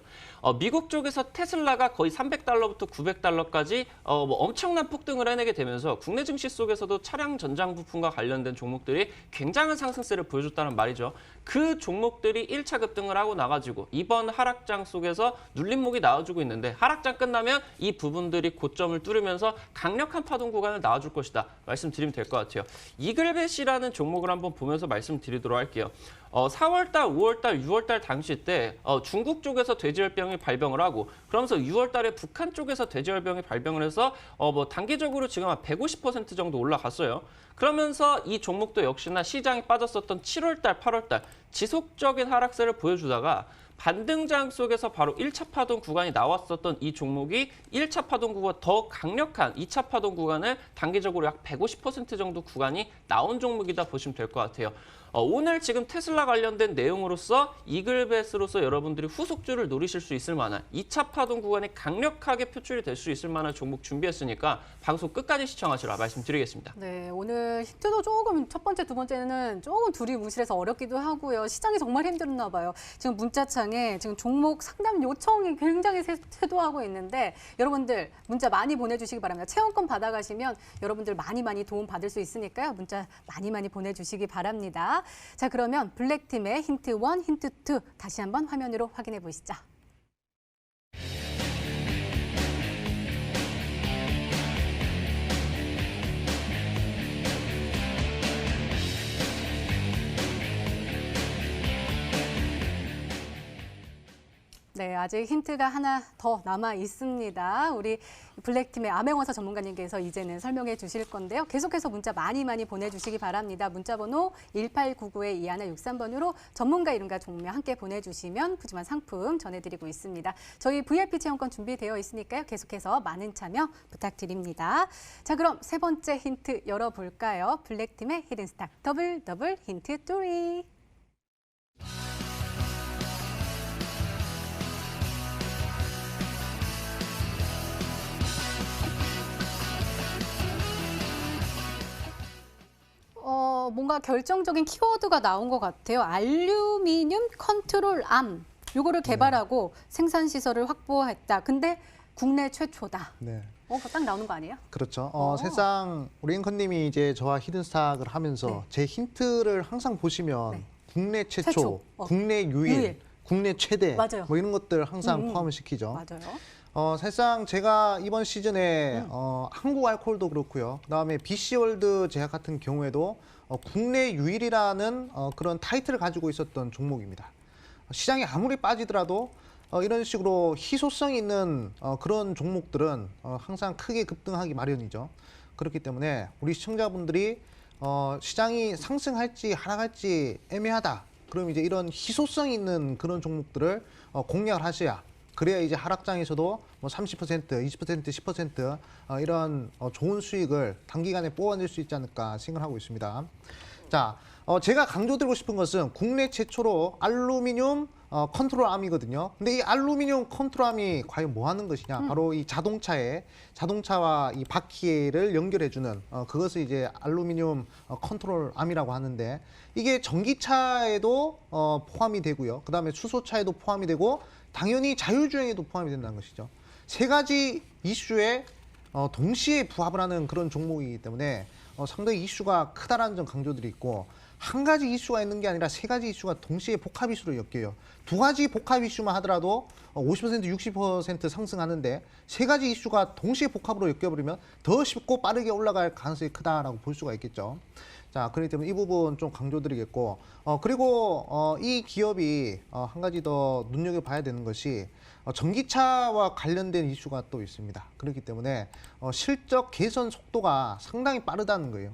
Speaker 2: 미국 쪽에서 테슬라가 거의 300달러부터 900달러까지 뭐 엄청난 폭등을 해내게 되면서 국내 증시 속에서도 차량 전장 부품과 관련된 종목들이 굉장한 상승세를 보여줬다는 말이죠. 그 종목들이 1차 급등을 하고 나가지고 이번 하락장 속에서 눌림목이 나와주고 있는데 하락장 끝나면 이 부분들이 고점을 뚫으면서 강력한 파동 구간을 나와줄 것이다. 말씀드리면 될 것 같아요. 이글벳이라는 종목을 한번 보면서 말씀드리도록 할게요. 4월달, 5월달, 6월달 당시 때 중국 쪽에서 돼지열병이 발병을 하고 그러면서 6월달에 북한 쪽에서 돼지열병이 발병을 해서 뭐 단기적으로 지금 한 150% 정도 올라갔어요. 그러면서 이 종목도 역시나 시장이 빠졌었던 7월달, 8월달 지속적인 하락세를 보여주다가 반등장 속에서 바로 1차 파동 구간이 나왔었던 이 종목이 1차 파동 구간 더 강력한 2차 파동 구간을 단기적으로 약 150% 정도 구간이 나온 종목이다 보시면 될 것 같아요. 오늘 지금 테슬라 관련된 내용으로서 이글벳으로서 여러분들이 후속주를 노리실 수 있을 만한 2차 파동 구간이 강력하게 표출이 될 수 있을 만한 종목 준비했으니까 방송 끝까지 시청하시라 말씀드리겠습니다.
Speaker 1: 네, 오늘 힌트도 조금 첫 번째, 두 번째는 조금 둘이 무실해서 어렵기도 하고요. 시장이 정말 힘들었나 봐요. 지금 문자창에 지금 종목 상담 요청이 굉장히 쇄도하고 있는데 여러분들 문자 많이 보내주시기 바랍니다. 체험권 받아가시면 여러분들 많이 도움 받을 수 있으니까요. 문자 많이 보내주시기 바랍니다. 자, 그러면 블랙팀의 힌트 1, 힌트 2 다시 한번 화면으로 확인해 보시죠. 네, 아직 힌트가 하나 더 남아 있습니다. 우리 블랙팀의 암행어사 전문가님께서 이제는 설명해 주실 건데요. 계속해서 문자 많이 보내주시기 바랍니다. 문자번호 1899-2163번으로 전문가 이름과 종명 함께 보내주시면 푸짐한 상품 전해드리고 있습니다. 저희 VIP 체험권 준비되어 있으니까요. 계속해서 많은 참여 부탁드립니다. 자, 그럼 세 번째 힌트 열어볼까요? 블랙팀의 히든스타 더블 힌트 3. 뭔가 결정적인 키워드가 나온 것 같아요. 알루미늄 컨트롤 암. 요거를 개발하고 생산 시설을 확보했다. 근데 국내 최초다.
Speaker 3: 네.
Speaker 1: 딱 나오는 거 아니에요?
Speaker 3: 그렇죠. 사실상 우리 앵커님이 이제 저와 히든스탁을 하면서
Speaker 1: 네.
Speaker 3: 제 힌트를 항상 보시면
Speaker 1: 네.
Speaker 3: 국내 최초,
Speaker 1: 최초.
Speaker 3: 국내 유일, 국내 최대
Speaker 1: 맞아요.
Speaker 3: 뭐 이런 것들 항상 포함을 시키죠.
Speaker 1: 맞아요.
Speaker 3: 사실상 제가 이번 시즌에 한국 알코올도 그렇고요. 그다음에 BC월드 제약 같은 경우에도 국내 유일이라는 그런 타이틀을 가지고 있었던 종목입니다. 시장이 아무리 빠지더라도 이런 식으로 희소성 있는 그런 종목들은 항상 크게 급등하기 마련이죠. 그렇기 때문에 우리 시청자분들이 시장이 상승할지 하락할지 애매하다. 그럼 이제 이런 희소성 있는 그런 종목들을 공략을 하셔야 그래야 이제 하락장에서도 뭐 30%, 20%, 10% 이런 좋은 수익을 단기간에 뽑아낼 수 있지 않을까 생각하고 있습니다. 자, 제가 강조드리고 싶은 것은 국내 최초로 알루미늄 컨트롤 암이거든요. 근데 이 알루미늄 컨트롤 암이 과연 뭐 하는 것이냐? 바로 이 자동차와 이 바퀴를 연결해주는 그것을 이제 알루미늄 컨트롤 암이라고 하는데 이게 전기차에도 포함이 되고요. 그 다음에 수소차에도 포함이 되고 당연히 자율주행에도 포함이 된다는 것이죠. 세 가지 이슈에 동시에 부합을 하는 그런 종목이기 때문에 상당히 이슈가 크다라는 점 강조드리고 한 가지 이슈가 있는 게 아니라 세 가지 이슈가 동시에 복합 이슈로 엮여요. 두 가지 복합 이슈만 하더라도 50%, 60% 상승하는데 세 가지 이슈가 동시에 복합으로 엮여버리면 더 쉽고 빠르게 올라갈 가능성이 크다라고 볼 수가 있겠죠. 자, 그렇기 때문에 이 부분 좀 강조드리겠고 그리고 이 기업이 한 가지 더 눈여겨봐야 되는 것이 전기차와 관련된 이슈가 또 있습니다. 그렇기 때문에 실적 개선 속도가 상당히 빠르다는 거예요.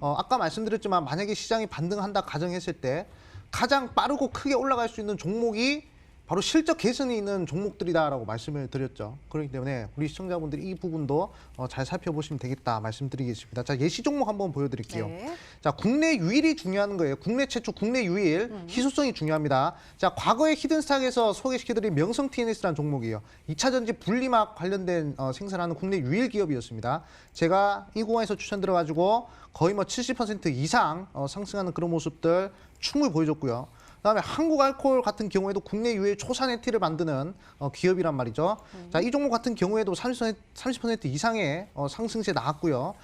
Speaker 3: 아까 말씀드렸지만 만약에 시장이 반등한다 가정했을 때 가장 빠르고 크게 올라갈 수 있는 종목이 바로 실적 개선이 있는 종목들이다라고 말씀을 드렸죠. 그렇기 때문에 우리 시청자분들이 이 부분도 잘 살펴보시면 되겠다 말씀드리겠습니다. 자, 예시 종목 한번 보여드릴게요.
Speaker 1: 네.
Speaker 3: 자, 국내 유일이 중요한 거예요. 국내 최초, 국내 유일. 희소성이 중요합니다. 자, 과거에 히든스탁에서 소개시켜드린 명성 TNS라는 종목이에요. 2차 전지 분리막 관련된 생산하는 국내 유일 기업이었습니다. 제가 이 구간에서 추천드려가지고 거의 뭐 70% 이상 상승하는 그런 모습들 충분히 보여줬고요. 그다음에 한국알코올 같은 경우에도 국내 유일 초산에틸을 만드는 기업이란 말이죠. 자, 이 종목 같은 경우에도 30% 이상의 상승세 나왔고요.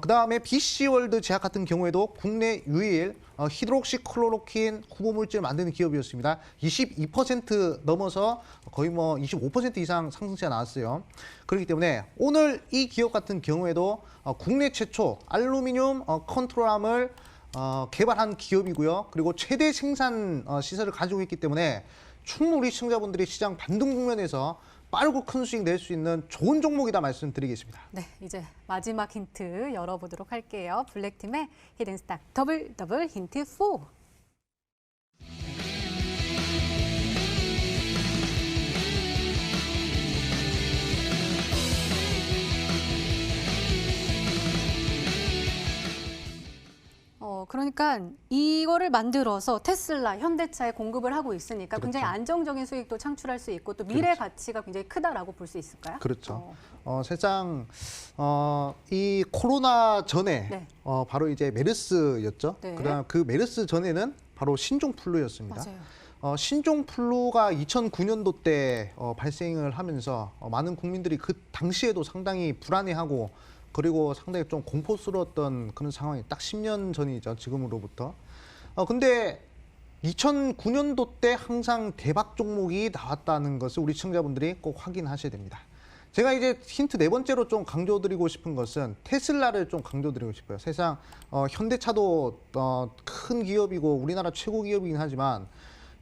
Speaker 3: 그다음에 BC월드 제약 같은 경우에도 국내 유일 히드록시클로로킨 후보물질 만드는 기업이었습니다. 22% 넘어서 거의 뭐 25% 이상 상승세가 나왔어요. 그렇기 때문에 오늘 이 기업 같은 경우에도 국내 최초 알루미늄 컨트롤함을 개발한 기업이고요. 그리고 최대 생산 시설을 가지고 있기 때문에 충분히 우리 시청자분들이 시장 반등 국면에서 빠르고 큰 수익 낼 수 있는 좋은 종목이다 말씀드리겠습니다.
Speaker 1: 네, 이제 마지막 힌트 열어보도록 할게요. 블랙팀의 히든스탁 더블 힌트 4. 그러니까 이거를 만들어서 테슬라, 현대차에 공급을 하고 있으니까 굉장히
Speaker 3: 그렇죠.
Speaker 1: 안정적인 수익도 창출할 수 있고 또 미래 가치가 굉장히 크다라고 볼 수 있을까요?
Speaker 3: 그렇죠. 사실상 이 코로나 전에
Speaker 1: 네.
Speaker 3: 바로 이제 메르스였죠.
Speaker 1: 네.
Speaker 3: 그다음 그 메르스 전에는 바로 신종플루였습니다.
Speaker 1: 맞아요.
Speaker 3: 신종플루가 2009년도 때 발생을 하면서 많은 국민들이 그 당시에도 상당히 불안해하고 그리고 상당히 좀 공포스러웠던 그런 상황이 딱 10년 전이죠. 지금으로부터. 근데 2009년도 때 항상 대박 종목이 나왔다는 것을 우리 시청자분들이 꼭 확인하셔야 됩니다. 제가 이제 힌트 네 번째로 좀 강조드리고 싶은 것은 테슬라를 좀 강조드리고 싶어요. 사실상 현대차도 큰 기업이고 우리나라 최고 기업이긴 하지만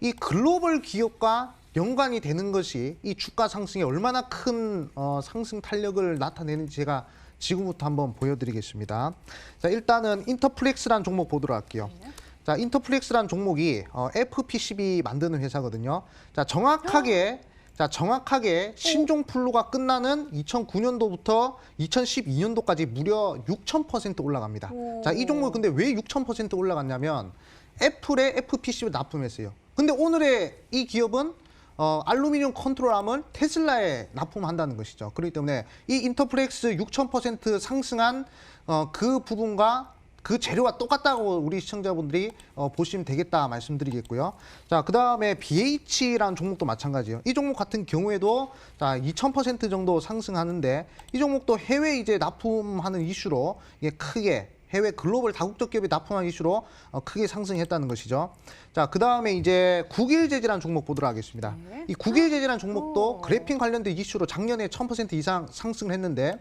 Speaker 3: 이 글로벌 기업과 연관이 되는 것이 이 주가 상승에 얼마나 큰 상승 탄력을 나타내는지 제가 지금부터 한번 보여드리겠습니다. 자, 일단은 인터플렉스라는 종목 보도록 할게요. 자, 인터플렉스라는 종목이 FPCB 만드는 회사거든요. 자, 정확하게 신종플루가 끝나는 2009년도부터 2012년도까지 무려 6,000% 올라갑니다. 자, 이 종목이 근데 왜 6,000% 올라갔냐면 애플에 FPCB 납품했어요. 근데 오늘의 이 기업은 알루미늄 컨트롤함을 테슬라에 납품한다는 것이죠. 그렇기 때문에 이 인터플렉스 6,000% 상승한 그 부분과 그 재료가 똑같다고 우리 시청자분들이 보시면 되겠다 말씀드리겠고요. 자, 그다음에 BH라는 종목도 마찬가지예요. 이 종목 같은 경우에도 자, 2,000% 정도 상승하는데 이 종목도 해외 이제 납품하는 이슈로 이게 크게 해외 글로벌 다국적 기업이 납품한 이슈로 크게 상승했다는 것이죠. 자, 그다음에 이제 국일재질이라는 종목 보도록 하겠습니다.
Speaker 1: 네.
Speaker 3: 이 국일재질이라는 종목도 그래핀 관련된 이슈로 작년에 1,000% 이상 상승을 했는데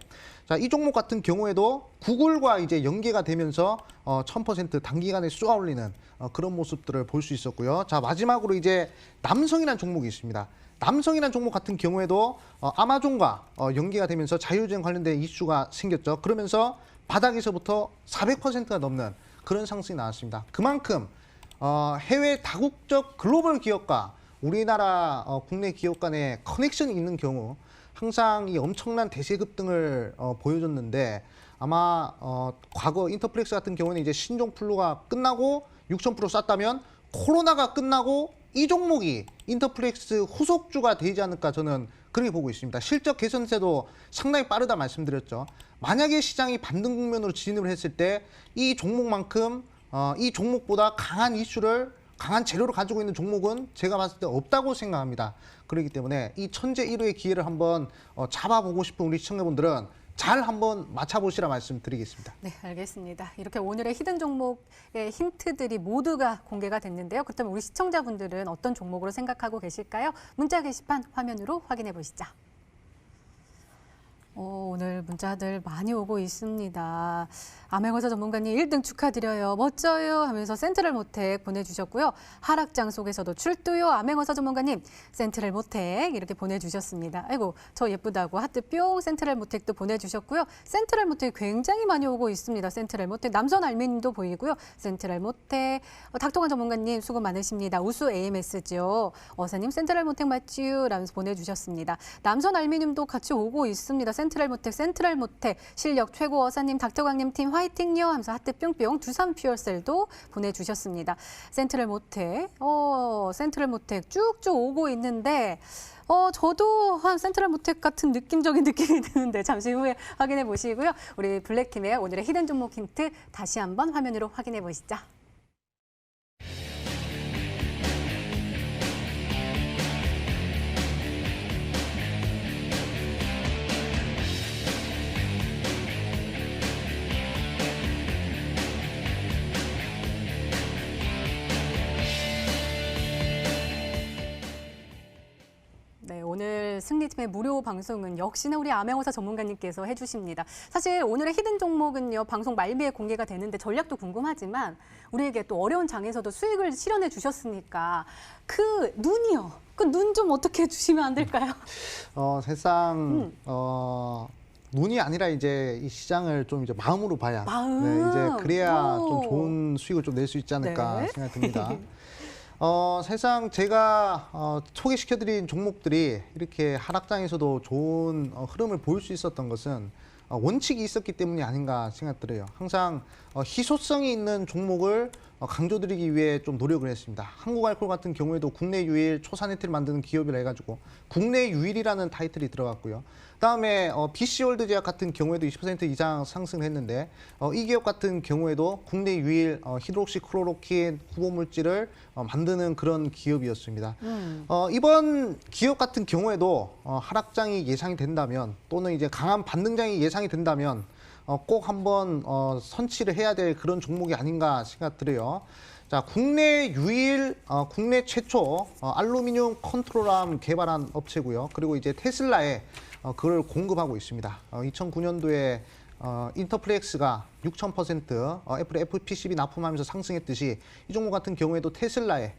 Speaker 3: 자, 이 종목 같은 경우에도 구글과 이제 연계가 되면서 1,000% 단기간에 쏘아 올리는 그런 모습들을 볼 수 있었고요. 자, 마지막으로 이제 남성이라는 종목이 있습니다. 남성이라는 종목 같은 경우에도 아마존과 연계가 되면서 자율주행 관련된 이슈가 생겼죠. 그러면서 바닥에서부터 400%가 넘는 그런 상승이 나왔습니다. 그만큼 해외 다국적 글로벌 기업과 우리나라 국내 기업 간의 커넥션이 있는 경우 항상 이 엄청난 대세 급등을 보여줬는데 아마 과거 인터플렉스 같은 경우는 이제 신종플루가 끝나고 6,000% 쐈다면 코로나가 끝나고 이 종목이 인터플렉스 후속주가 되지 않을까 저는 그렇게 보고 있습니다. 실적 개선세도 상당히 빠르다 말씀드렸죠. 만약에 시장이 반등 국면으로 진입을 했을 때 이 종목만큼 이 종목보다 강한 이슈를 강한 재료를 가지고 있는 종목은 제가 봤을 때 없다고 생각합니다. 그렇기 때문에 이 천재 1호의 기회를 한번 잡아보고 싶은 우리 시청자분들은 잘 한번 맞춰보시라 말씀드리겠습니다.
Speaker 1: 네, 알겠습니다. 이렇게 오늘의 히든 종목의 힌트들이 모두가 공개가 됐는데요. 그렇다면 우리 시청자분들은 어떤 종목으로 생각하고 계실까요? 문자 게시판 화면으로 확인해 보시죠. 오늘 문자들 많이 오고 있습니다. 암행어사 전문가님 1등 축하드려요. 멋져요 하면서 센트럴 모텍 보내주셨고요. 하락장 속에서도 출두요. 암행어사 전문가님 센트럴 모텍 이렇게 보내주셨습니다. 아이고 저 예쁘다고 하트 뿅 센트럴 모텍도 보내주셨고요. 센트럴 모텍 굉장히 많이 오고 있습니다. 센트럴 모텍 남선 알미님도 보이고요. 센트럴 모텍 닥터관 전문가님 수고 많으십니다. 우수 AMS죠. 어사님 센트럴 모텍 맞지요? 라면서 보내주셨습니다. 남선 알미님도 같이 오고 있습니다. 센트럴 모텍 실력 최고 어사님 닥터광님 팀 화이팅요 하면서 하트 뿅뿅 두산 퓨어셀도 보내주셨습니다. 센트럴 모텍 쭉쭉 오고 있는데 저도 한 센트럴 모텍 같은 느낌적인 느낌이 드는데 잠시 후에 확인해 보시고요. 우리 블랙팀의 오늘의 히든 종목 힌트 다시 한번 화면으로 확인해 보시죠. 네, 오늘 승리팀의 무료 방송은 역시나 우리 암행어사 전문가님께서 해주십니다. 사실 오늘의 히든 종목은요, 방송 말미에 공개가 되는데 전략도 궁금하지만 우리에게 또 어려운 장에서도 수익을 실현해 주셨으니까 그 눈이요. 그 눈 좀 어떻게 해주시면 안 될까요?
Speaker 3: 사실상 눈이 아니라 이제 이 시장을 좀 이제 마음으로 봐야 네, 이제 그래야 좀 좋은 수익을 좀 낼 수 있지 않을까
Speaker 1: 네.
Speaker 3: 생각이 듭니다. 사실상 제가 소개시켜드린 종목들이 이렇게 하락장에서도 좋은 흐름을 보일 수 있었던 것은 원칙이 있었기 때문이 아닌가 생각들어요. 항상 희소성이 있는 종목을 강조드리기 위해 좀 노력을 했습니다. 한국알코올 같은 경우에도 국내 유일 초산해티를 만드는 기업이라 해가지고 국내 유일이라는 타이틀이 들어갔고요. 그다음에 BC월드 제약 같은 경우에도 20% 이상 상승을 했는데 이 기업 같은 경우에도 국내 유일 히드록시클로로킨 후보물질을 만드는 그런 기업이었습니다. 이번 기업 같은 경우에도 하락장이 예상이 된다면 또는 이제 강한 반등장이 예상이 된다면 꼭 한번 선취를 해야 될 그런 종목이 아닌가 생각들어요. 자, 국내 유일, 국내 최초 알루미늄 컨트롤암 개발한 업체고요. 그리고 이제 테슬라에 그걸 공급하고 있습니다. 2009년도에 인터플렉스가 6,000% 애플의 FPCB 납품하면서 상승했듯이 이 종목 같은 경우에도 테슬라에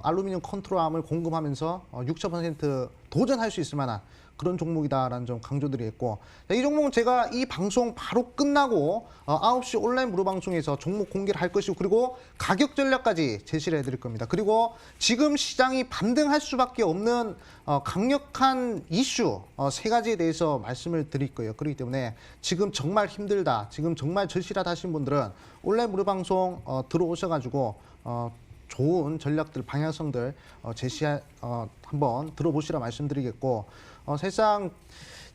Speaker 3: 알루미늄 컨트롤암을 공급하면서 6,000% 도전할 수 있을 만한 그런 종목이다라는 점 강조드리겠고, 이 종목은 제가 이 방송 바로 끝나고 9시 온라인 무료 방송에서 종목 공개를 할 것이고, 그리고 가격 전략까지 제시를 해드릴 겁니다. 그리고 지금 시장이 반등할 수밖에 없는 강력한 이슈 3가지에 대해서 말씀을 드릴 거예요. 그렇기 때문에 지금 정말 힘들다, 지금 정말 절실하다 하신 분들은 온라인 무료 방송 들어오셔가지고 좋은 전략들, 방향성들 한번 들어보시라 말씀드리겠고, 사실상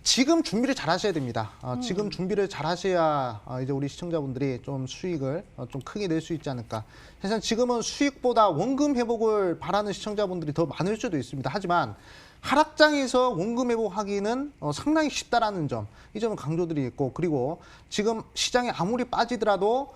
Speaker 3: 지금 준비를 잘 하셔야 됩니다. 지금 준비를 잘 하셔야 이제 우리 시청자분들이 좀 수익을 좀 크게 낼 수 있지 않을까. 사실 지금은 수익보다 원금 회복을 바라는 시청자분들이 더 많을 수도 있습니다. 하지만 하락장에서 원금 회복하기는 상당히 쉽다라는 점, 이 점을 강조드리겠고, 그리고 지금 시장에 아무리 빠지더라도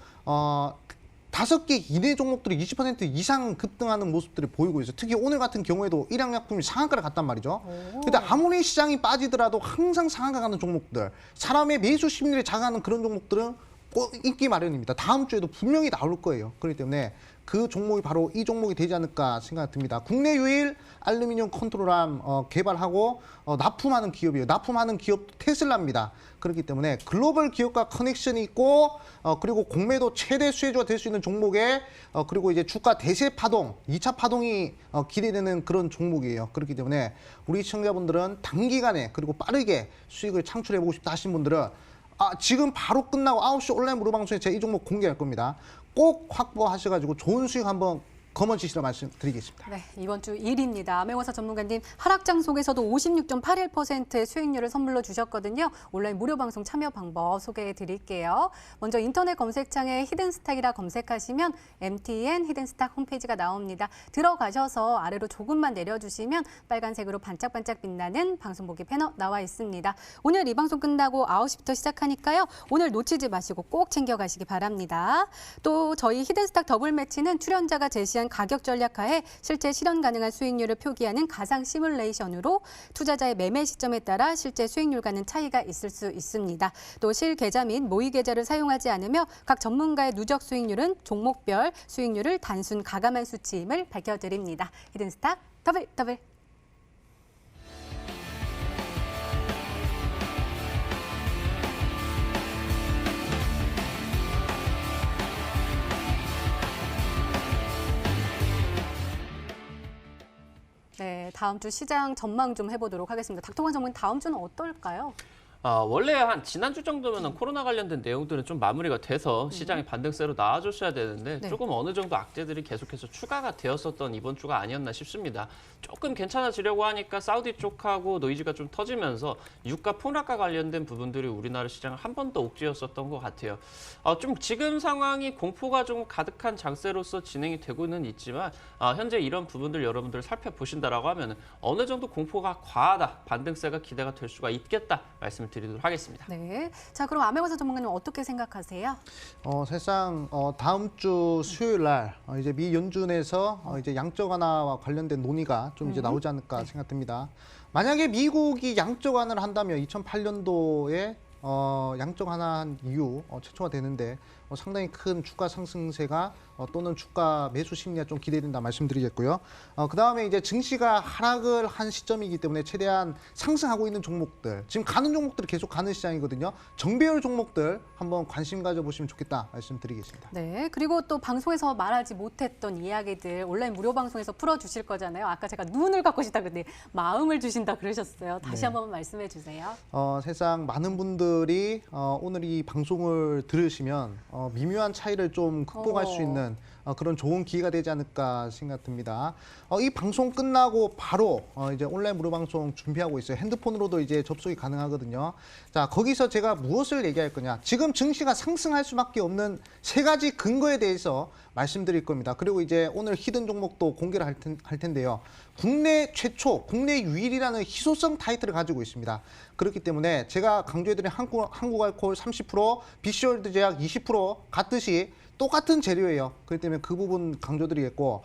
Speaker 3: 5개 이내 종목들이 20% 이상 급등하는 모습들을 보이고 있어요. 특히 오늘 같은 경우에도 일양약품이 상한가를 갔단 말이죠. 근데 아무리 시장이 빠지더라도 항상 상한가 가는 종목들, 사람의 매수 심리를 자극하는 그런 종목들은 꼭 인기 마련입니다. 다음 주에도 분명히 나올 거예요. 그렇기 때문에 그 종목이 바로 이 종목이 되지 않을까 생각이 듭니다. 국내 유일 알루미늄 컨트롤암 개발하고 납품하는 기업이에요. 납품하는 기업도 테슬라입니다. 그렇기 때문에 글로벌 기업과 커넥션이 있고, 그리고 공매도 최대 수혜주가 될 수 있는 종목에, 그리고 이제 주가 대세 파동, 2차 파동이 기대되는 그런 종목이에요. 그렇기 때문에 우리 시청자분들은 단기간에 그리고 빠르게 수익을 창출해보고 싶다 하신 분들은 지금 바로 끝나고 9시 온라인 무료 방송에 제가 이 종목 공개할 겁니다. 꼭 확보하셔가지고 좋은 수익 한번 거머쥐시라 말씀드리겠습니다.
Speaker 1: 네, 이번 주 1위입니다. 암행어사 전문가님 하락장 속에서도 56.81%의 수익률을 선물로 주셨거든요. 온라인 무료 방송 참여 방법 소개해 드릴게요. 먼저 인터넷 검색창에 히든스탁이라 검색하시면 MTN 히든스탁 홈페이지가 나옵니다. 들어가셔서 아래로 조금만 내려주시면 빨간색으로 반짝반짝 빛나는 방송 보기 패널 나와 있습니다. 오늘 이 방송 끝나고 9시부터 시작하니까요. 오늘 놓치지 마시고 꼭 챙겨가시기 바랍니다. 또 저희 히든스탁 더블 매치는 출연자가 제시한 위한 가격 전략하에 실제 실현 가능한 수익률을 표기하는 가상 시뮬레이션으로 투자자의 매매 시점에 따라 실제 수익률과는 차이가 있을 수 있습니다. 또 실계좌 및 모의 계좌를 사용하지 않으며 각 전문가의 누적 수익률은 종목별 수익률을 단순 가감한 수치임을 밝혀드립니다. 히든스탁 더블. 네, 다음 주 시장 전망 좀 해보도록 하겠습니다. 닥터관 전문가님, 다음 주는 어떨까요?
Speaker 2: 원래 한 지난주 정도면 코로나 관련된 내용들은 좀 마무리가 돼서 시장이 반등세로 나와줬어야 되는데
Speaker 1: 네.
Speaker 2: 조금 어느 정도 악재들이 계속해서 추가가 되었었던 이번 주가 아니었나 싶습니다. 조금 괜찮아지려고 하니까 사우디 쪽하고 노이즈가 좀 터지면서 유가 폭락과 관련된 부분들이 우리나라 시장을 한 번 더 옥죄었었던 것 같아요. 좀 지금 상황이 공포가 좀 가득한 장세로서 진행이 되고는 있지만 현재 이런 부분들 여러분들 살펴보신다라고 하면 어느 정도 공포가 과하다, 반등세가 기대가 될 수가 있겠다 말씀을 드리도록 하겠습니다.
Speaker 1: 네. 자, 그럼 아메고사 전문가님 어떻게 생각하세요?
Speaker 3: 사실상 다음 주 수요일 날 이제 미 연준에서 이제 양적 완화와 관련된 논의가 좀 이제 나오지 않을까 생각됩니다. 만약에 미국이 양적 완화를 한다면 2008년도에 양적 완화한 이후 최초가 되는데 상당히 큰 주가 상승세가 또는 주가 매수 심리가 좀 기대된다 말씀드리겠고요. 그다음에 이제 증시가 하락을 한 시점이기 때문에 최대한 상승하고 있는 종목들, 지금 가는 종목들이 계속 가는 시장이거든요. 정배열 종목들 한번 관심 가져보시면 좋겠다 말씀드리겠습니다.
Speaker 1: 네, 그리고 또 방송에서 말하지 못했던 이야기들 온라인 무료 방송에서 풀어주실 거잖아요. 아까 제가 눈을 갖고 싶다 그랬는데 마음을 주신다 그러셨어요. 다시
Speaker 3: 네.
Speaker 1: 한번 말씀해 주세요.
Speaker 3: 세상 많은 분들이 오늘 이 방송을 들으시면 미묘한 차이를 좀 극복할 수 있는 그런 좋은 기회가 되지 않을까 생각됩니다. 이 방송 끝나고 바로 이제 온라인 무료 방송 준비하고 있어요. 핸드폰으로도 이제 접속이 가능하거든요. 자, 거기서 제가 무엇을 얘기할 거냐? 지금 증시가 상승할 수밖에 없는 세 가지 근거에 대해서 말씀드릴 겁니다. 그리고 이제 오늘 히든 종목도 공개를 할 텐데요. 국내 최초, 국내 유일이라는 희소성 타이틀을 가지고 있습니다. 그렇기 때문에 제가 강조해드린 한국알코올 30%, BC월드 제약 20% 같듯이 똑같은 재료예요. 그렇기 때문에 그 부분 강조드리겠고,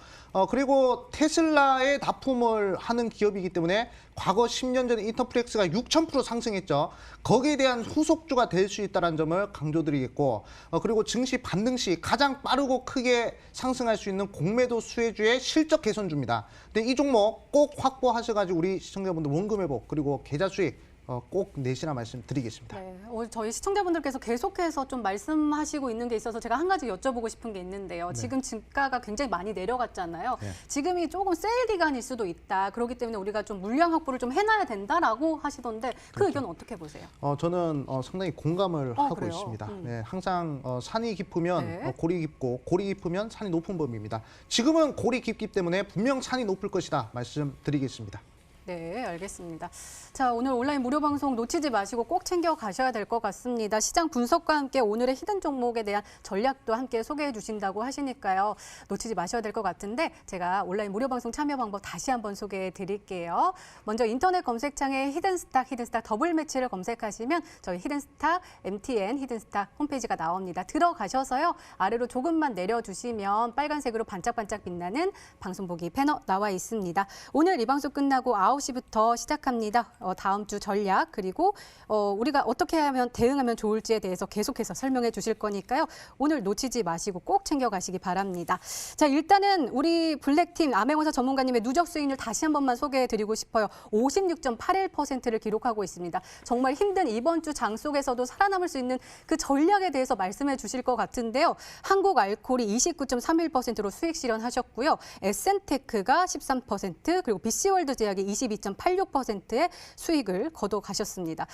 Speaker 3: 그리고 테슬라에 납품을 하는 기업이기 때문에 과거 10년 전에 인터플렉스가 6,000% 상승했죠. 거기에 대한 후속주가 될 수 있다는 점을 강조드리겠고, 그리고 증시 반등 시 가장 빠르고 크게 상승할 수 있는 공매도 수혜주의 실적 개선주입니다. 근데 이 종목 꼭 확보하셔가지고 우리 시청자분들 원금 회복 그리고 계좌 수익 꼭 내시라 말씀드리겠습니다.
Speaker 1: 네, 오늘 저희 시청자분들께서 계속해서 좀 말씀하시고 있는 게 있어서 제가 한 가지 여쭤보고 싶은 게 있는데요.
Speaker 3: 네.
Speaker 1: 지금 주가가 굉장히 많이 내려갔잖아요.
Speaker 3: 네.
Speaker 1: 지금이 조금 세일 기간일 수도 있다. 그렇기 때문에 우리가 좀 물량 확보를 좀 해놔야 된다라고 하시던데 그 의견은 어떻게 보세요?
Speaker 3: 저는 상당히 공감을 하고
Speaker 1: 그래요?
Speaker 3: 있습니다. 네, 항상 산이 깊으면
Speaker 1: 네.
Speaker 3: 골이 깊고 골이 깊으면 산이 높은 법입니다. 지금은 골이 깊기 때문에 분명 산이 높을 것이다 말씀드리겠습니다.
Speaker 1: 네, 알겠습니다. 자, 오늘 온라인 무료 방송 놓치지 마시고 꼭 챙겨 가셔야 될 것 같습니다. 시장 분석과 함께 오늘의 히든 종목에 대한 전략도 함께 소개해 주신다고 하시니까요. 놓치지 마셔야 될 것 같은데 제가 온라인 무료 방송 참여 방법 다시 한번 소개해 드릴게요. 먼저 인터넷 검색창에 히든스탁 더블 매치를 검색하시면 저희 히든스탁 MTN 히든스탁 홈페이지가 나옵니다. 들어가셔서요. 아래로 조금만 내려주시면 빨간색으로 반짝반짝 빛나는 방송 보기 패널 나와 있습니다. 오늘 이 방송 끝나고 9시부터 시작합니다. 다음 주 전략 그리고 우리가 어떻게 하면 대응하면 좋을지에 대해서 계속해서 설명해 주실 거니까요. 오늘 놓치지 마시고 꼭 챙겨가시기 바랍니다. 자, 일단은 우리 블랙팀 아메고사 전문가님의 누적 수익률 다시 한 번만 소개해 드리고 싶어요. 56.81%를 기록하고 있습니다. 정말 힘든 이번 주 장 속에서도 살아남을 수 있는 그 전략에 대해서 말씀해 주실 것 같은데요. 한국알콜이 29.31%로 수익 실현하셨고요. 에센테크가 13% 그리고 BC월드 제약이 22.86%의 수익을 거둬 가셨습니다.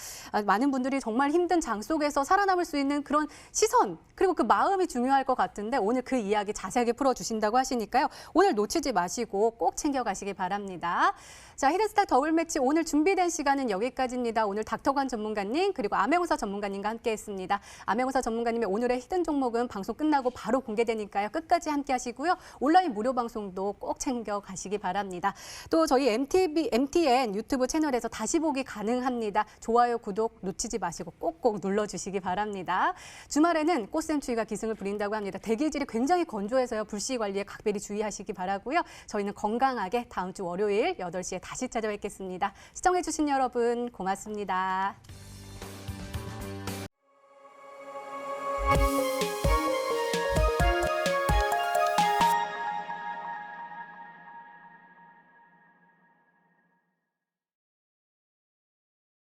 Speaker 1: 많은 분들이 정말 힘든 장 속에서 살아남을 수 있는 그런 시선 그리고 그 마음이 중요할 것 같은데 오늘 그 이야기 자세하게 풀어주신다고 하시니까요. 오늘 놓치지 마시고 꼭 챙겨가시기 바랍니다. 자, 히든스탁 더블 매치 오늘 준비된 시간은 여기까지입니다. 오늘 닥터관 전문가님 그리고 아메고사 전문가님과 함께했습니다. 아메고사 전문가님의 오늘의 히든 종목은 방송 끝나고 바로 공개되니까요. 끝까지 함께하시고요. 온라인 무료 방송도 꼭 챙겨가시기 바랍니다. 또 저희 MTV MTN 유튜브 채널에서 다시 보기 가능합니다. 좋아요, 구독 놓치지 마시고 꼭꼭 눌러주시기 바랍니다. 주말에는 꽃샘추위가 기승을 부린다고 합니다. 대기질이 굉장히 건조해서요. 불씨 관리에 각별히 주의하시기 바라고요. 저희는 건강하게 다음 주 월요일 8시에 다시 찾아뵙겠습니다. 시청해주신 여러분 고맙습니다.